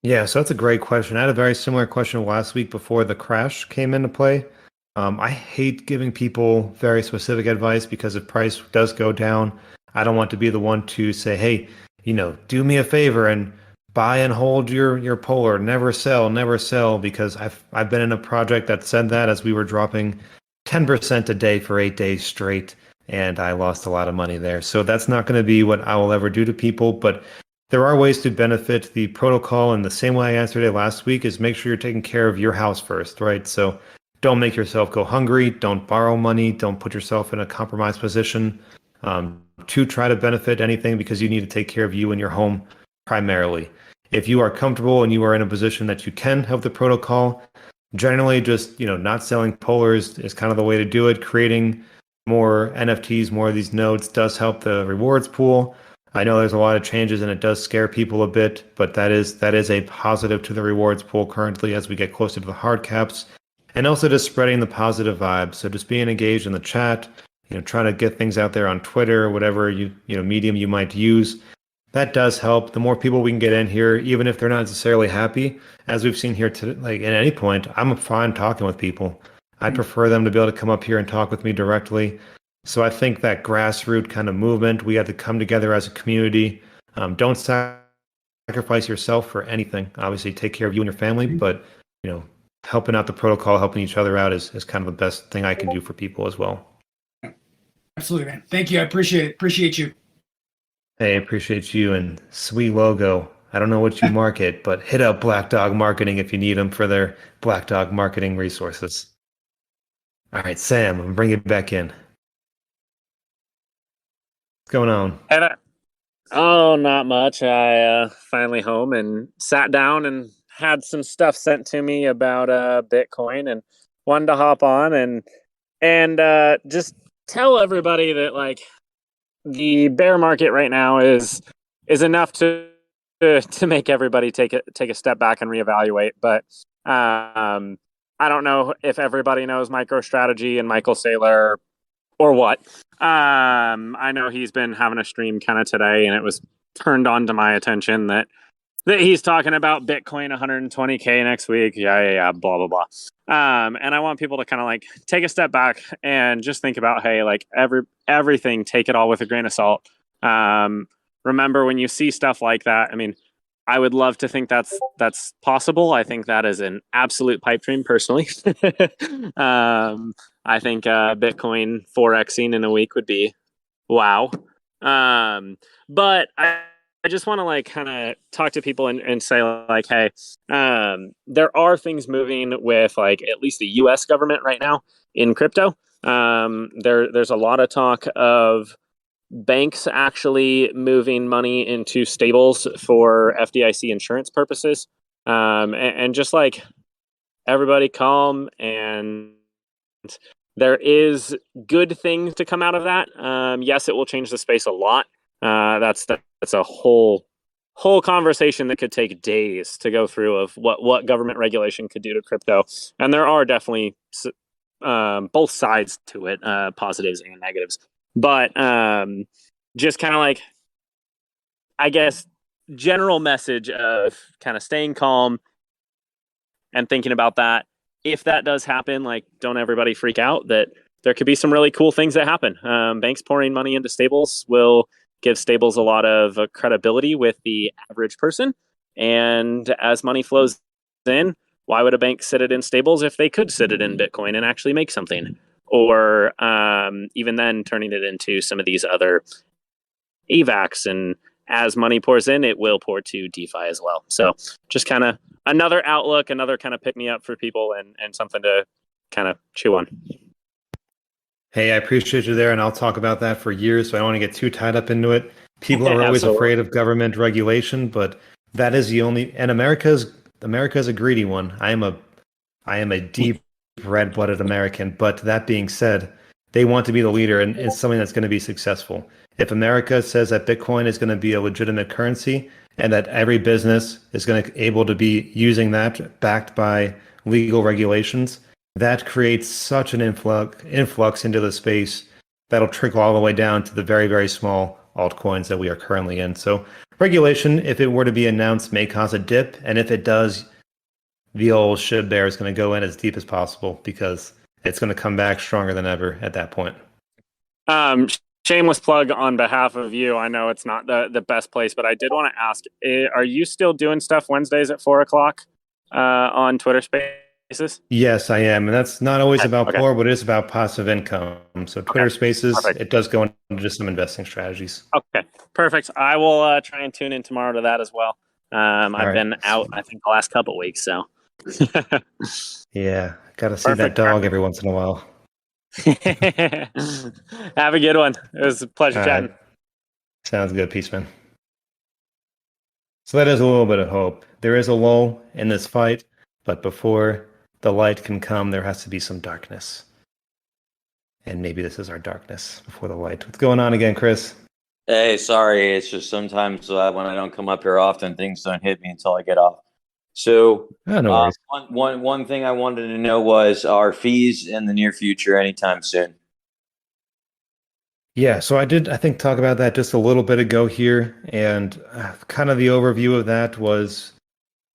Yeah, so that's a great question. I had a very similar question last week before the crash came into play. I hate giving people very specific advice because if price does go down, I don't want to be the one to say, hey, do me a favor and buy and hold your Polar, never sell, because I've been in a project that said that as we were dropping 10% a day for 8 days straight, and I lost a lot of money there. So that's not going to be what I will ever do to people, but there are ways to benefit the protocol, and the same way I answered it last week is make sure you're taking care of your house first, right? So don't make yourself go hungry, don't borrow money, don't put yourself in a compromised position to try to benefit anything, because you need to take care of you and your home primarily. If you are comfortable and you are in a position that you can help the protocol, generally just not selling Polars is kind of the way to do it. Creating more NFTs, more of these nodes does help the rewards pool. I know there's a lot of changes and it does scare people a bit, but that is a positive to the rewards pool currently as we get closer to the hard caps. And also just spreading the positive vibe. So just being engaged in the chat, trying to get things out there on Twitter, whatever medium you might use. That does help. The more people we can get in here, even if they're not necessarily happy, as we've seen here today, like at any point, I'm fine talking with people. I prefer them to be able to come up here and talk with me directly. So I think that grassroots kind of movement, we have to come together as a community. Don't sacrifice yourself for anything. Obviously, take care of you and your family, but helping out the protocol, helping each other out is kind of the best thing I can do for people as well. Absolutely, man. Thank you. I appreciate it. Appreciate you. Hey, I appreciate you, and sweet logo. I don't know what you market, but hit up Black Dog Marketing if you need them for their Black Dog marketing resources. All right, Sam, I'm bringing it back in. What's going on? Oh, not much. I finally home and sat down and had some stuff sent to me about Bitcoin and wanted to hop on and just tell everybody that like the bear market right now is enough to make everybody take a step back and reevaluate. But I don't know if everybody knows MicroStrategy and Michael Saylor or what. I know he's been having a stream kind of today, and it was turned on to my attention that he's talking about Bitcoin 120K next week. Yeah, blah, blah, blah. And I want people to kind of like take a step back and just think about, hey, like everything, take it all with a grain of salt. Remember when you see stuff like that, I mean, I would love to think that's possible. I think that is an absolute pipe dream personally. I think Bitcoin 4xing in a week would be wow. But I just want to like kind of talk to people and say like, hey, there are things moving with like at least the US government right now in crypto. There's a lot of talk of banks actually moving money into stables for FDIC insurance purposes. And just like everybody calm, and there is good things to come out of that. Yes, it will change the space a lot. That's a whole conversation that could take days to go through of what government regulation could do to crypto. And there are definitely both sides to it, positives and negatives. But just kind of like, I guess, general message of kind of staying calm and thinking about that. If that does happen, like, don't everybody freak out that there could be some really cool things that happen. Banks pouring money into stables will give stables a lot of credibility with the average person. And as money flows in, why would a bank sit it in stables if they could sit it in Bitcoin and actually make something? Or even then turning it into some of these other AVAX. And as money pours in, it will pour to DeFi as well. So just kind of another outlook, another kind of pick me up for people and something to kind of chew on. Hey, I appreciate you there, and I'll talk about that for years, so I don't want to get too tied up into it. People are always afraid of government regulation, but that is the only, and America's a greedy one. I am a deep red-blooded American, but that being said, they want to be the leader in something that's going to be successful. If America says that Bitcoin is going to be a legitimate currency and that every business is going to able to be using that backed by legal regulations, that creates such an influx into the space that'll trickle all the way down to the very, very small altcoins that we are currently in. So regulation, if it were to be announced, may cause a dip, and if it does, the old SHIB bear is going to go in as deep as possible because it's going to come back stronger than ever at that point. Shameless plug on behalf of you. I know it's not the best place, but I did want to ask, are you still doing stuff Wednesdays at 4:00 on Twitter Spaces? Yes, I am. And that's not always about Okay. Polar, but it is about passive income. So Twitter Spaces, Perfect. it does go into just some investing strategies. Okay, perfect. I will try and tune in tomorrow to that as well. I've right. been out, I think, the last couple weeks, so. Yeah, got to see that Perfect. dog every once in a while. Have a good one. It was a pleasure All chatting. right. Sounds good. Peace, man. So that is a little bit of hope. There is a lull in this fight, but before the light can come, there has to be some darkness. And maybe this is our darkness before the light. What's going on again, Chris? Hey, sorry. It's just sometimes when I don't come up here often, things don't hit me until I get off. So Oh, no worries. one thing I wanted to know was, are fees in the near future anytime soon? Yeah, so I think, talk about that just a little bit ago here. And kind of the overview of that was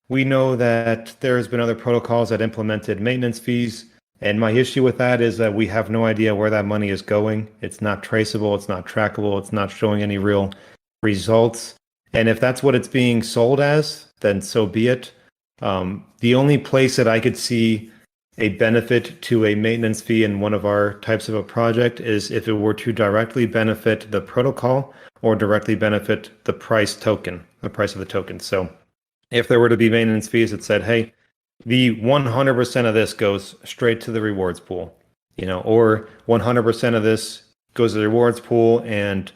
we know that there's been other protocols that implemented maintenance fees. And my issue with that is that we have no idea where that money is going. It's not traceable. It's not trackable. It's not showing any real results. And if that's what it's being sold as, then so be it. The only place that I could see a benefit to a maintenance fee in one of our types of a project is if it were to directly benefit the protocol or directly benefit the price token. the price of the token. So if there were to be maintenance fees that said, hey, the 100% of this goes straight to the rewards pool, or 100% of this goes to the rewards pool and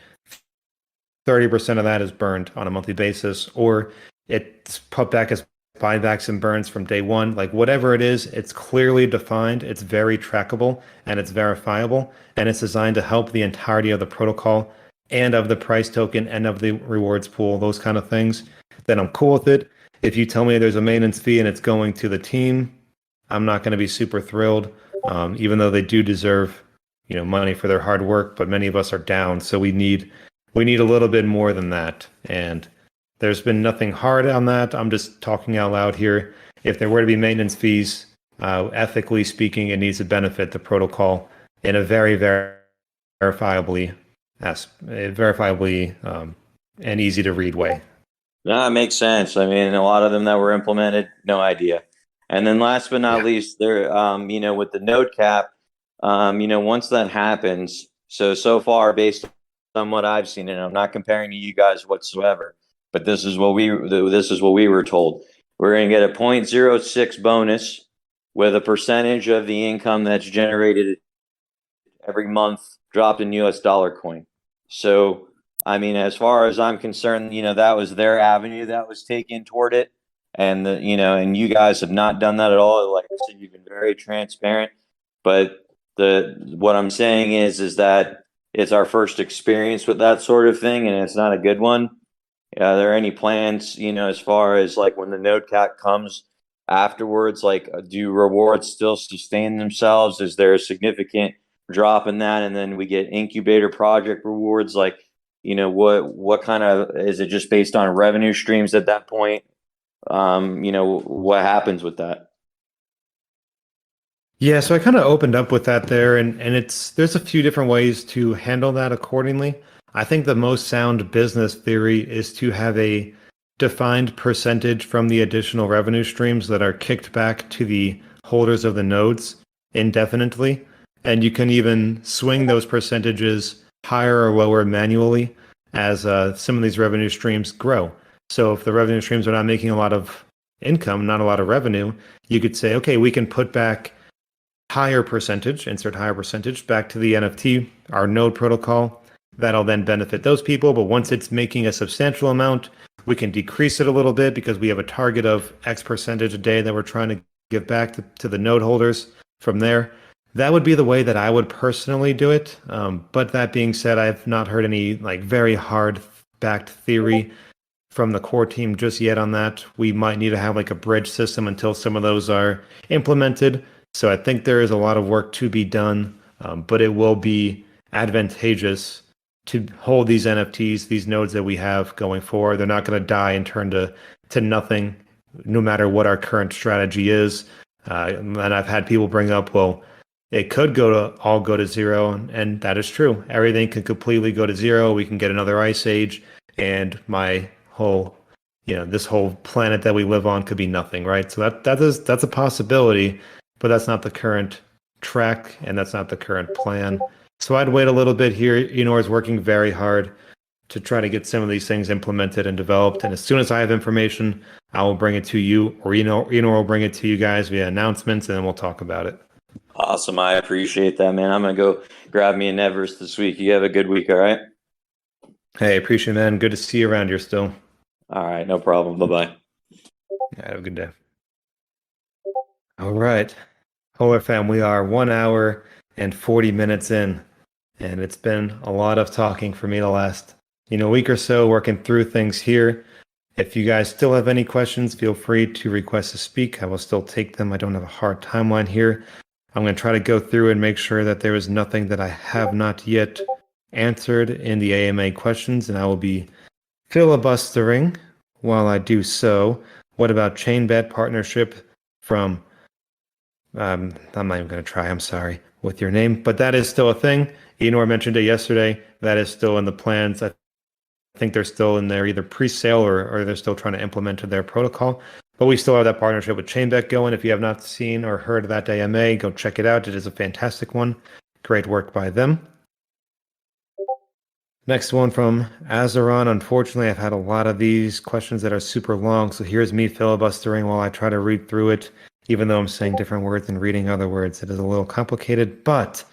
30% of that is burned on a monthly basis, or it's put back as buybacks and burns from day one, like whatever it is, it's clearly defined, it's very trackable, and it's verifiable, and it's designed to help the entirety of the protocol and of the price token and of the rewards pool, those kind of things, then I'm cool with it. If you tell me there's a maintenance fee and it's going to the team, I'm not going to be super thrilled, even though they do deserve, money for their hard work. But many of us are down, so we need a little bit more than that. And there's been nothing hard on that. I'm just talking out loud here. If there were to be maintenance fees, ethically speaking, it needs to benefit the protocol in a very, very verifiably and easy to read way. No, it makes sense. I mean, a lot of them that were implemented, no idea. And then last but not least, there, with the node cap, once that happens, so far based on what I've seen, and I'm not comparing to you guys whatsoever, but this is what we were told. We're going to get a 0.06 bonus with a percentage of the income that's generated every month dropped in US dollar coin. So, I mean, as far as I'm concerned, that was their avenue that was taken toward it. And, and you guys have not done that at all. Like I said, you've been very transparent. But what I'm saying is that it's our first experience with that sort of thing, and it's not a good one. Are there any plans, as far as like when the node cap comes afterwards, like do rewards still sustain themselves? Is there a significant drop in that? And then we get incubator project rewards, like, what kind of, is it just based on revenue streams at that point? What happens with that? Yeah, so I kind of opened up with that there, and there's a few different ways to handle that accordingly. I think the most sound business theory is to have a defined percentage from the additional revenue streams that are kicked back to the holders of the nodes indefinitely. And you can even swing those percentages higher or lower manually as some of these revenue streams grow. So if the revenue streams are not making a lot of income, not a lot of revenue, you could say, okay, we can put back insert higher percentage back to the NFT, our node protocol. That'll then benefit those people. But once it's making a substantial amount, we can decrease it a little bit because we have a target of X percentage a day that we're trying to give back to the node holders from there. That would be the way that I would personally do it. But that being said, I've not heard any very hard backed theory from the core team just yet on that. We might need to have a bridge system until some of those are implemented. So I think there is a lot of work to be done, but it will be advantageous to hold these NFTs, these nodes that we have going forward. They're not going to die and turn to nothing, no matter what our current strategy is. And I've had people bring up, well, it could all go to zero, and that is true. Everything can completely go to zero. We can get another ice age, and my whole, this whole planet that we live on could be nothing, right? So that's a possibility, but that's not the current track, and that's not the current plan. So I'd wait a little bit here. Enor is working very hard to try to get some of these things implemented and developed. And as soon as I have information, I will bring it to you, or Enor will bring it to you guys via announcements, and then we'll talk about it. Awesome. I appreciate that, man. I'm going to go grab me an Everest this week. You have a good week, all right? Hey, appreciate it, man. Good to see you around here still. All right, no problem. Bye-bye. Yeah, have a good day. All right. Polar fam, we are 1 hour and 40 minutes in, and it's been a lot of talking for me the last week or so, working through things here. If you guys still have any questions, feel free to request to speak. I will still take them. I don't have a hard timeline here. I'm going to try to go through and make sure that there is nothing that I have not yet answered in the AMA questions, and I will be filibustering while I do so. What about ChainBet partnership from, I'm not even going to try, I'm sorry, with your name, but that is still a thing. Enor mentioned it yesterday. That is still in the plans. I think they're still in their either pre-sale or they're still trying to implement their protocol. But we still have that partnership with ChainBet going. If you have not seen or heard of that AMA, go check it out. It is a fantastic one. Great work by them. Next one from Azeron. Unfortunately, I've had a lot of these questions that are super long, so here's me filibustering while I try to read through it. Even though I'm saying different words and reading other words, it is a little complicated. But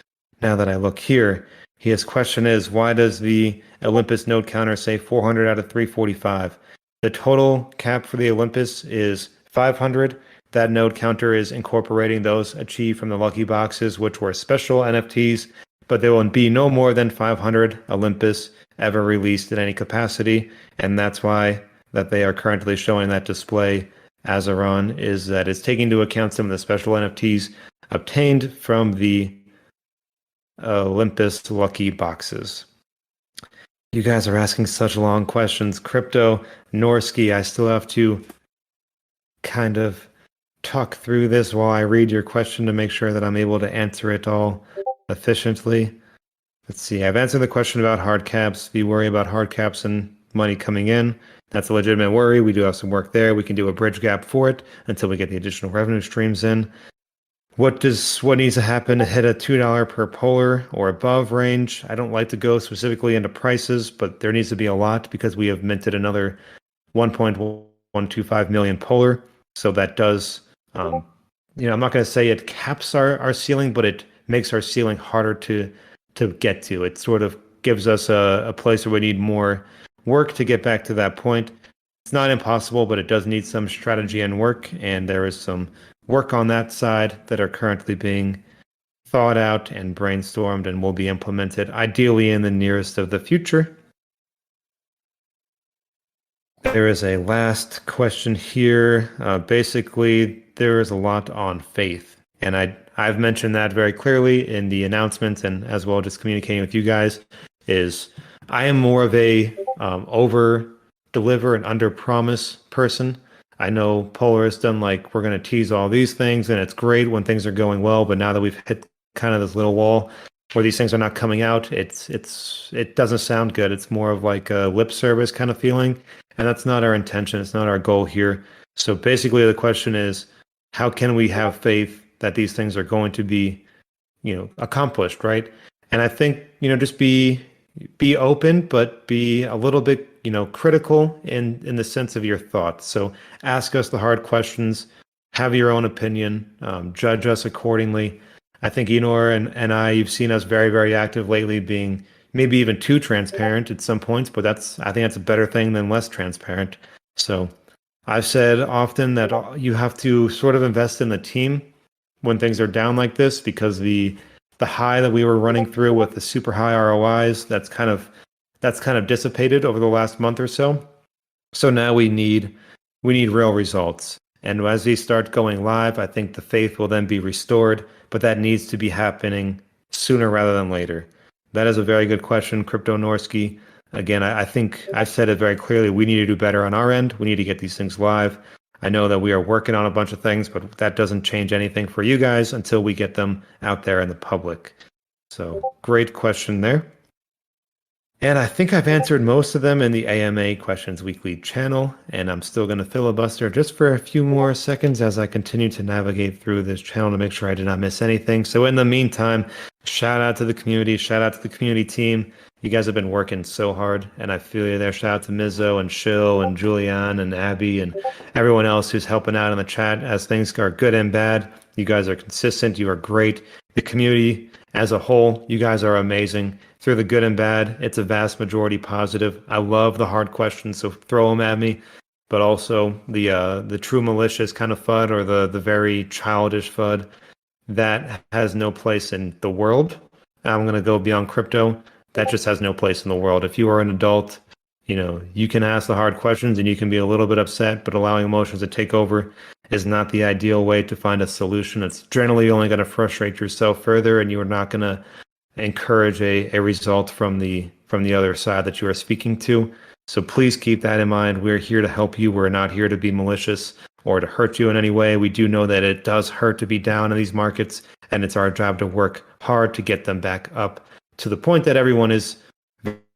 now that I look here, his question is, why does the Olympus node counter say 400 out of 345? The total cap for the Olympus is 500. That node counter is incorporating those achieved from the lucky boxes, which were special NFTs, but there will be no more than 500 Olympus ever released in any capacity, and that's why that they are currently showing that display. Azeron is that it's taking into account some of the special NFTs obtained from the Olympus lucky boxes. You guys are asking such long questions. Crypto Norsky, I still have to kind of talk through this while I read your question to make sure that I'm able to answer it all efficiently. Let's see. I've answered the question about hard caps. If you worry about hard caps and money coming in, that's a legitimate worry. We do have some work there. We can do a bridge gap for it until we get the additional revenue streams in. What needs to happen to hit a $2 per polar or above range? I don't like to go specifically into prices, but there needs to be a lot because we have minted another 1.125 million polar. So that does, I'm not going to say it caps our ceiling, but it makes our ceiling harder to get to. It sort of gives us a place where we need more work to get back to that point. It's not impossible, but it does need some strategy and work, and there is some work on that side that are currently being thought out and brainstormed and will be implemented ideally in the nearest of the future. There is a last question here. Basically, there is a lot on faith, and I've mentioned that very clearly in the announcement, and as well just communicating with you guys, is I am more of a over deliver and under promise person. I know Polar has done like, we're going to tease all these things and it's great when things are going well, but now that we've hit kind of this little wall where these things are not coming out, it doesn't sound good. It's more of like a lip service kind of feeling, and that's not our intention. It's not our goal here. So basically the question is, how can we have faith that these things are going to be, accomplished, right? And I think, just be open, but be a little bit, critical in the sense of your thoughts. So ask us the hard questions, have your own opinion, judge us accordingly. I think Enor and I, you've seen us very, very active lately, being maybe even too transparent at some points, but I think that's a better thing than less transparent. So I've said often that you have to sort of invest in the team when things are down like this, because the high that we were running through with the super high ROIs, that's kind of dissipated over the last month or so. So now we need real results. And as these start going live, I think the faith will then be restored, but that needs to be happening sooner rather than later. That is a very good question, Crypto Norsky. Again, I think I've said it very clearly. We need to do better on our end. We need to get these things live. I know that we are working on a bunch of things, but that doesn't change anything for you guys until we get them out there in the public. So great question there. And I think I've answered most of them in the AMA Questions Weekly channel, and I'm still going to filibuster just for a few more seconds as I continue to navigate through this channel to make sure I did not miss anything. So in the meantime, shout out to the community, shout out to the community team. You guys have been working so hard, and I feel you there. Shout out to Mizzo and Shill and Julian and Abby and everyone else who's helping out in the chat as things are good and bad. You guys are consistent. You are great. The community as a whole, you guys are amazing. Through the good and bad, it's a vast majority positive. I love the hard questions, so throw them at me. But also the true malicious kind of FUD, or the very childish FUD, that has no place in the world. I'm going to go beyond crypto. That just has no place in the world. If you are an adult, you can ask the hard questions and you can be a little bit upset, but allowing emotions to take over is not the ideal way to find a solution. It's generally only going to frustrate yourself further, and you are not going to encourage a result from the other side that you are speaking to. So please keep that in mind. We're here to help you. We're not here to be malicious or to hurt you in any way. We do know that it does hurt to be down in these markets, and it's our job to work hard to get them back up to the point that everyone is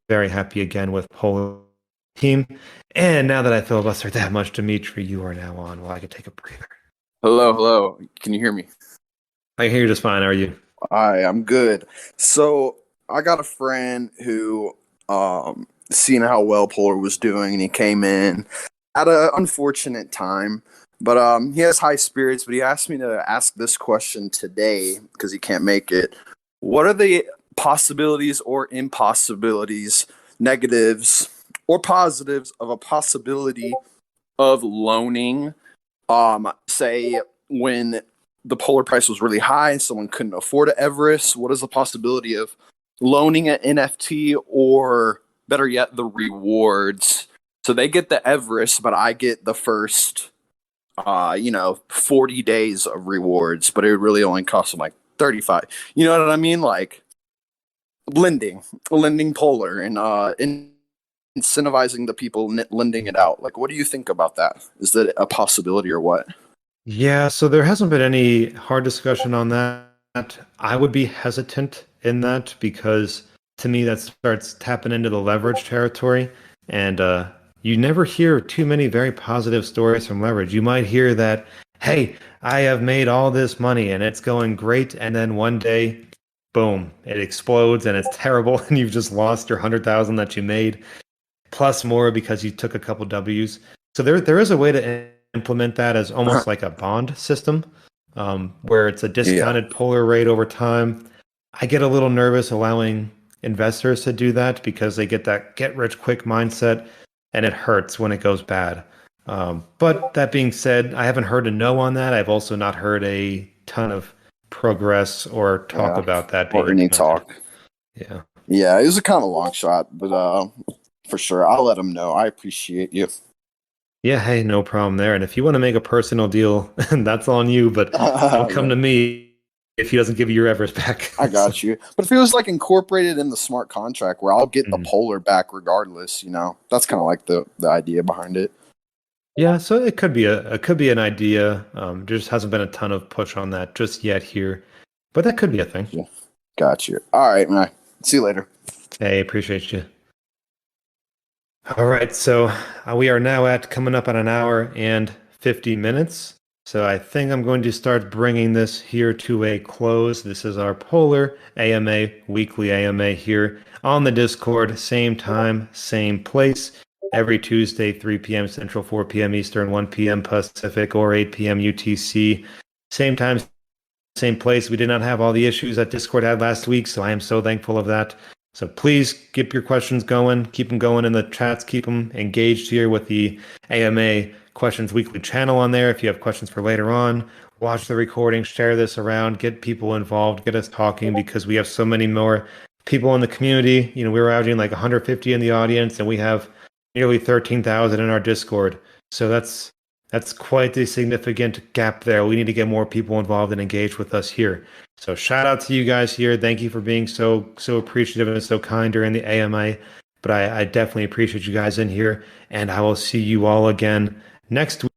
very happy again with Polar team. And now that I filibustered that much, Dimitri, you are now on. Well, I can take a breather. Hello. Can you hear me? I can hear you just fine. How are you? Hi, I'm good. So I got a friend who seeing how well Polar was doing, and he came in at an unfortunate time. But he has high spirits. But he asked me to ask this question today because he can't make it. What are the possibilities or impossibilities, negatives or positives of a possibility of loaning? Say when the Polar price was really high and someone couldn't afford an Everest. What is the possibility of loaning an NFT, or better yet, the rewards? So they get the Everest, but I get the first 40 days of rewards, but it really only costs them like 35. You know what I mean? Like lending Polar and incentivizing the people lending it out. Like, what do you think about that? Is that a possibility or what? Yeah, so there hasn't been any hard discussion on that. I would be hesitant in that because to me that starts tapping into the leverage territory, and you never hear too many very positive stories from leverage. You might hear that, hey, I have made all this money and it's going great, and then one day, boom, it explodes and it's terrible, and you've just lost your 100,000 that you made, plus more because you took a couple W's. So there is a way to implement that as almost like a bond system, where it's a discounted Polar rate over time. I get a little nervous allowing investors to do that because they get that get rich quick mindset, and it hurts when it goes bad. But that being said, I haven't heard a no on that. I've also not heard a ton of progress or talk about that. Or any talk. Yeah. Yeah, it was a kind of long shot, but for sure, I'll let him know. I appreciate you. Yeah, hey, no problem there. And if you want to make a personal deal, that's on you, but don't come to me if he doesn't give you your Everest back. I got you. But if it was like incorporated in the smart contract where I'll get the Polar back regardless, that's kind of like the idea behind it. Yeah, so it could be an idea. There just hasn't been a ton of push on that just yet here, but that could be a thing. Yeah. Got you. All right, man. See you later. Hey, appreciate you. All right, so we are now coming up on an hour and 50 minutes. So I think I'm going to start bringing this here to a close. This is our Polar AMA, weekly AMA here on the Discord. Same time, same place. Every Tuesday, 3 p.m. Central, 4 p.m. Eastern, 1 p.m. Pacific, or 8 p.m. UTC. Same time, same place. We did not have all the issues that Discord had last week, so I am so thankful of that. So please keep your questions going. Keep them going in the chats. Keep them engaged here with the AMA Questions Weekly channel on there. If you have questions for later on, watch the recording, share this around, get people involved, get us talking, because we have so many more people in the community. We were averaging like 150 in the audience, and we have nearly 13,000 in our Discord. So that's quite a significant gap there. We need to get more people involved and engaged with us here. So shout out to you guys here. Thank you for being so appreciative and so kind during the AMA. But I definitely appreciate you guys in here, and I will see you all again next week.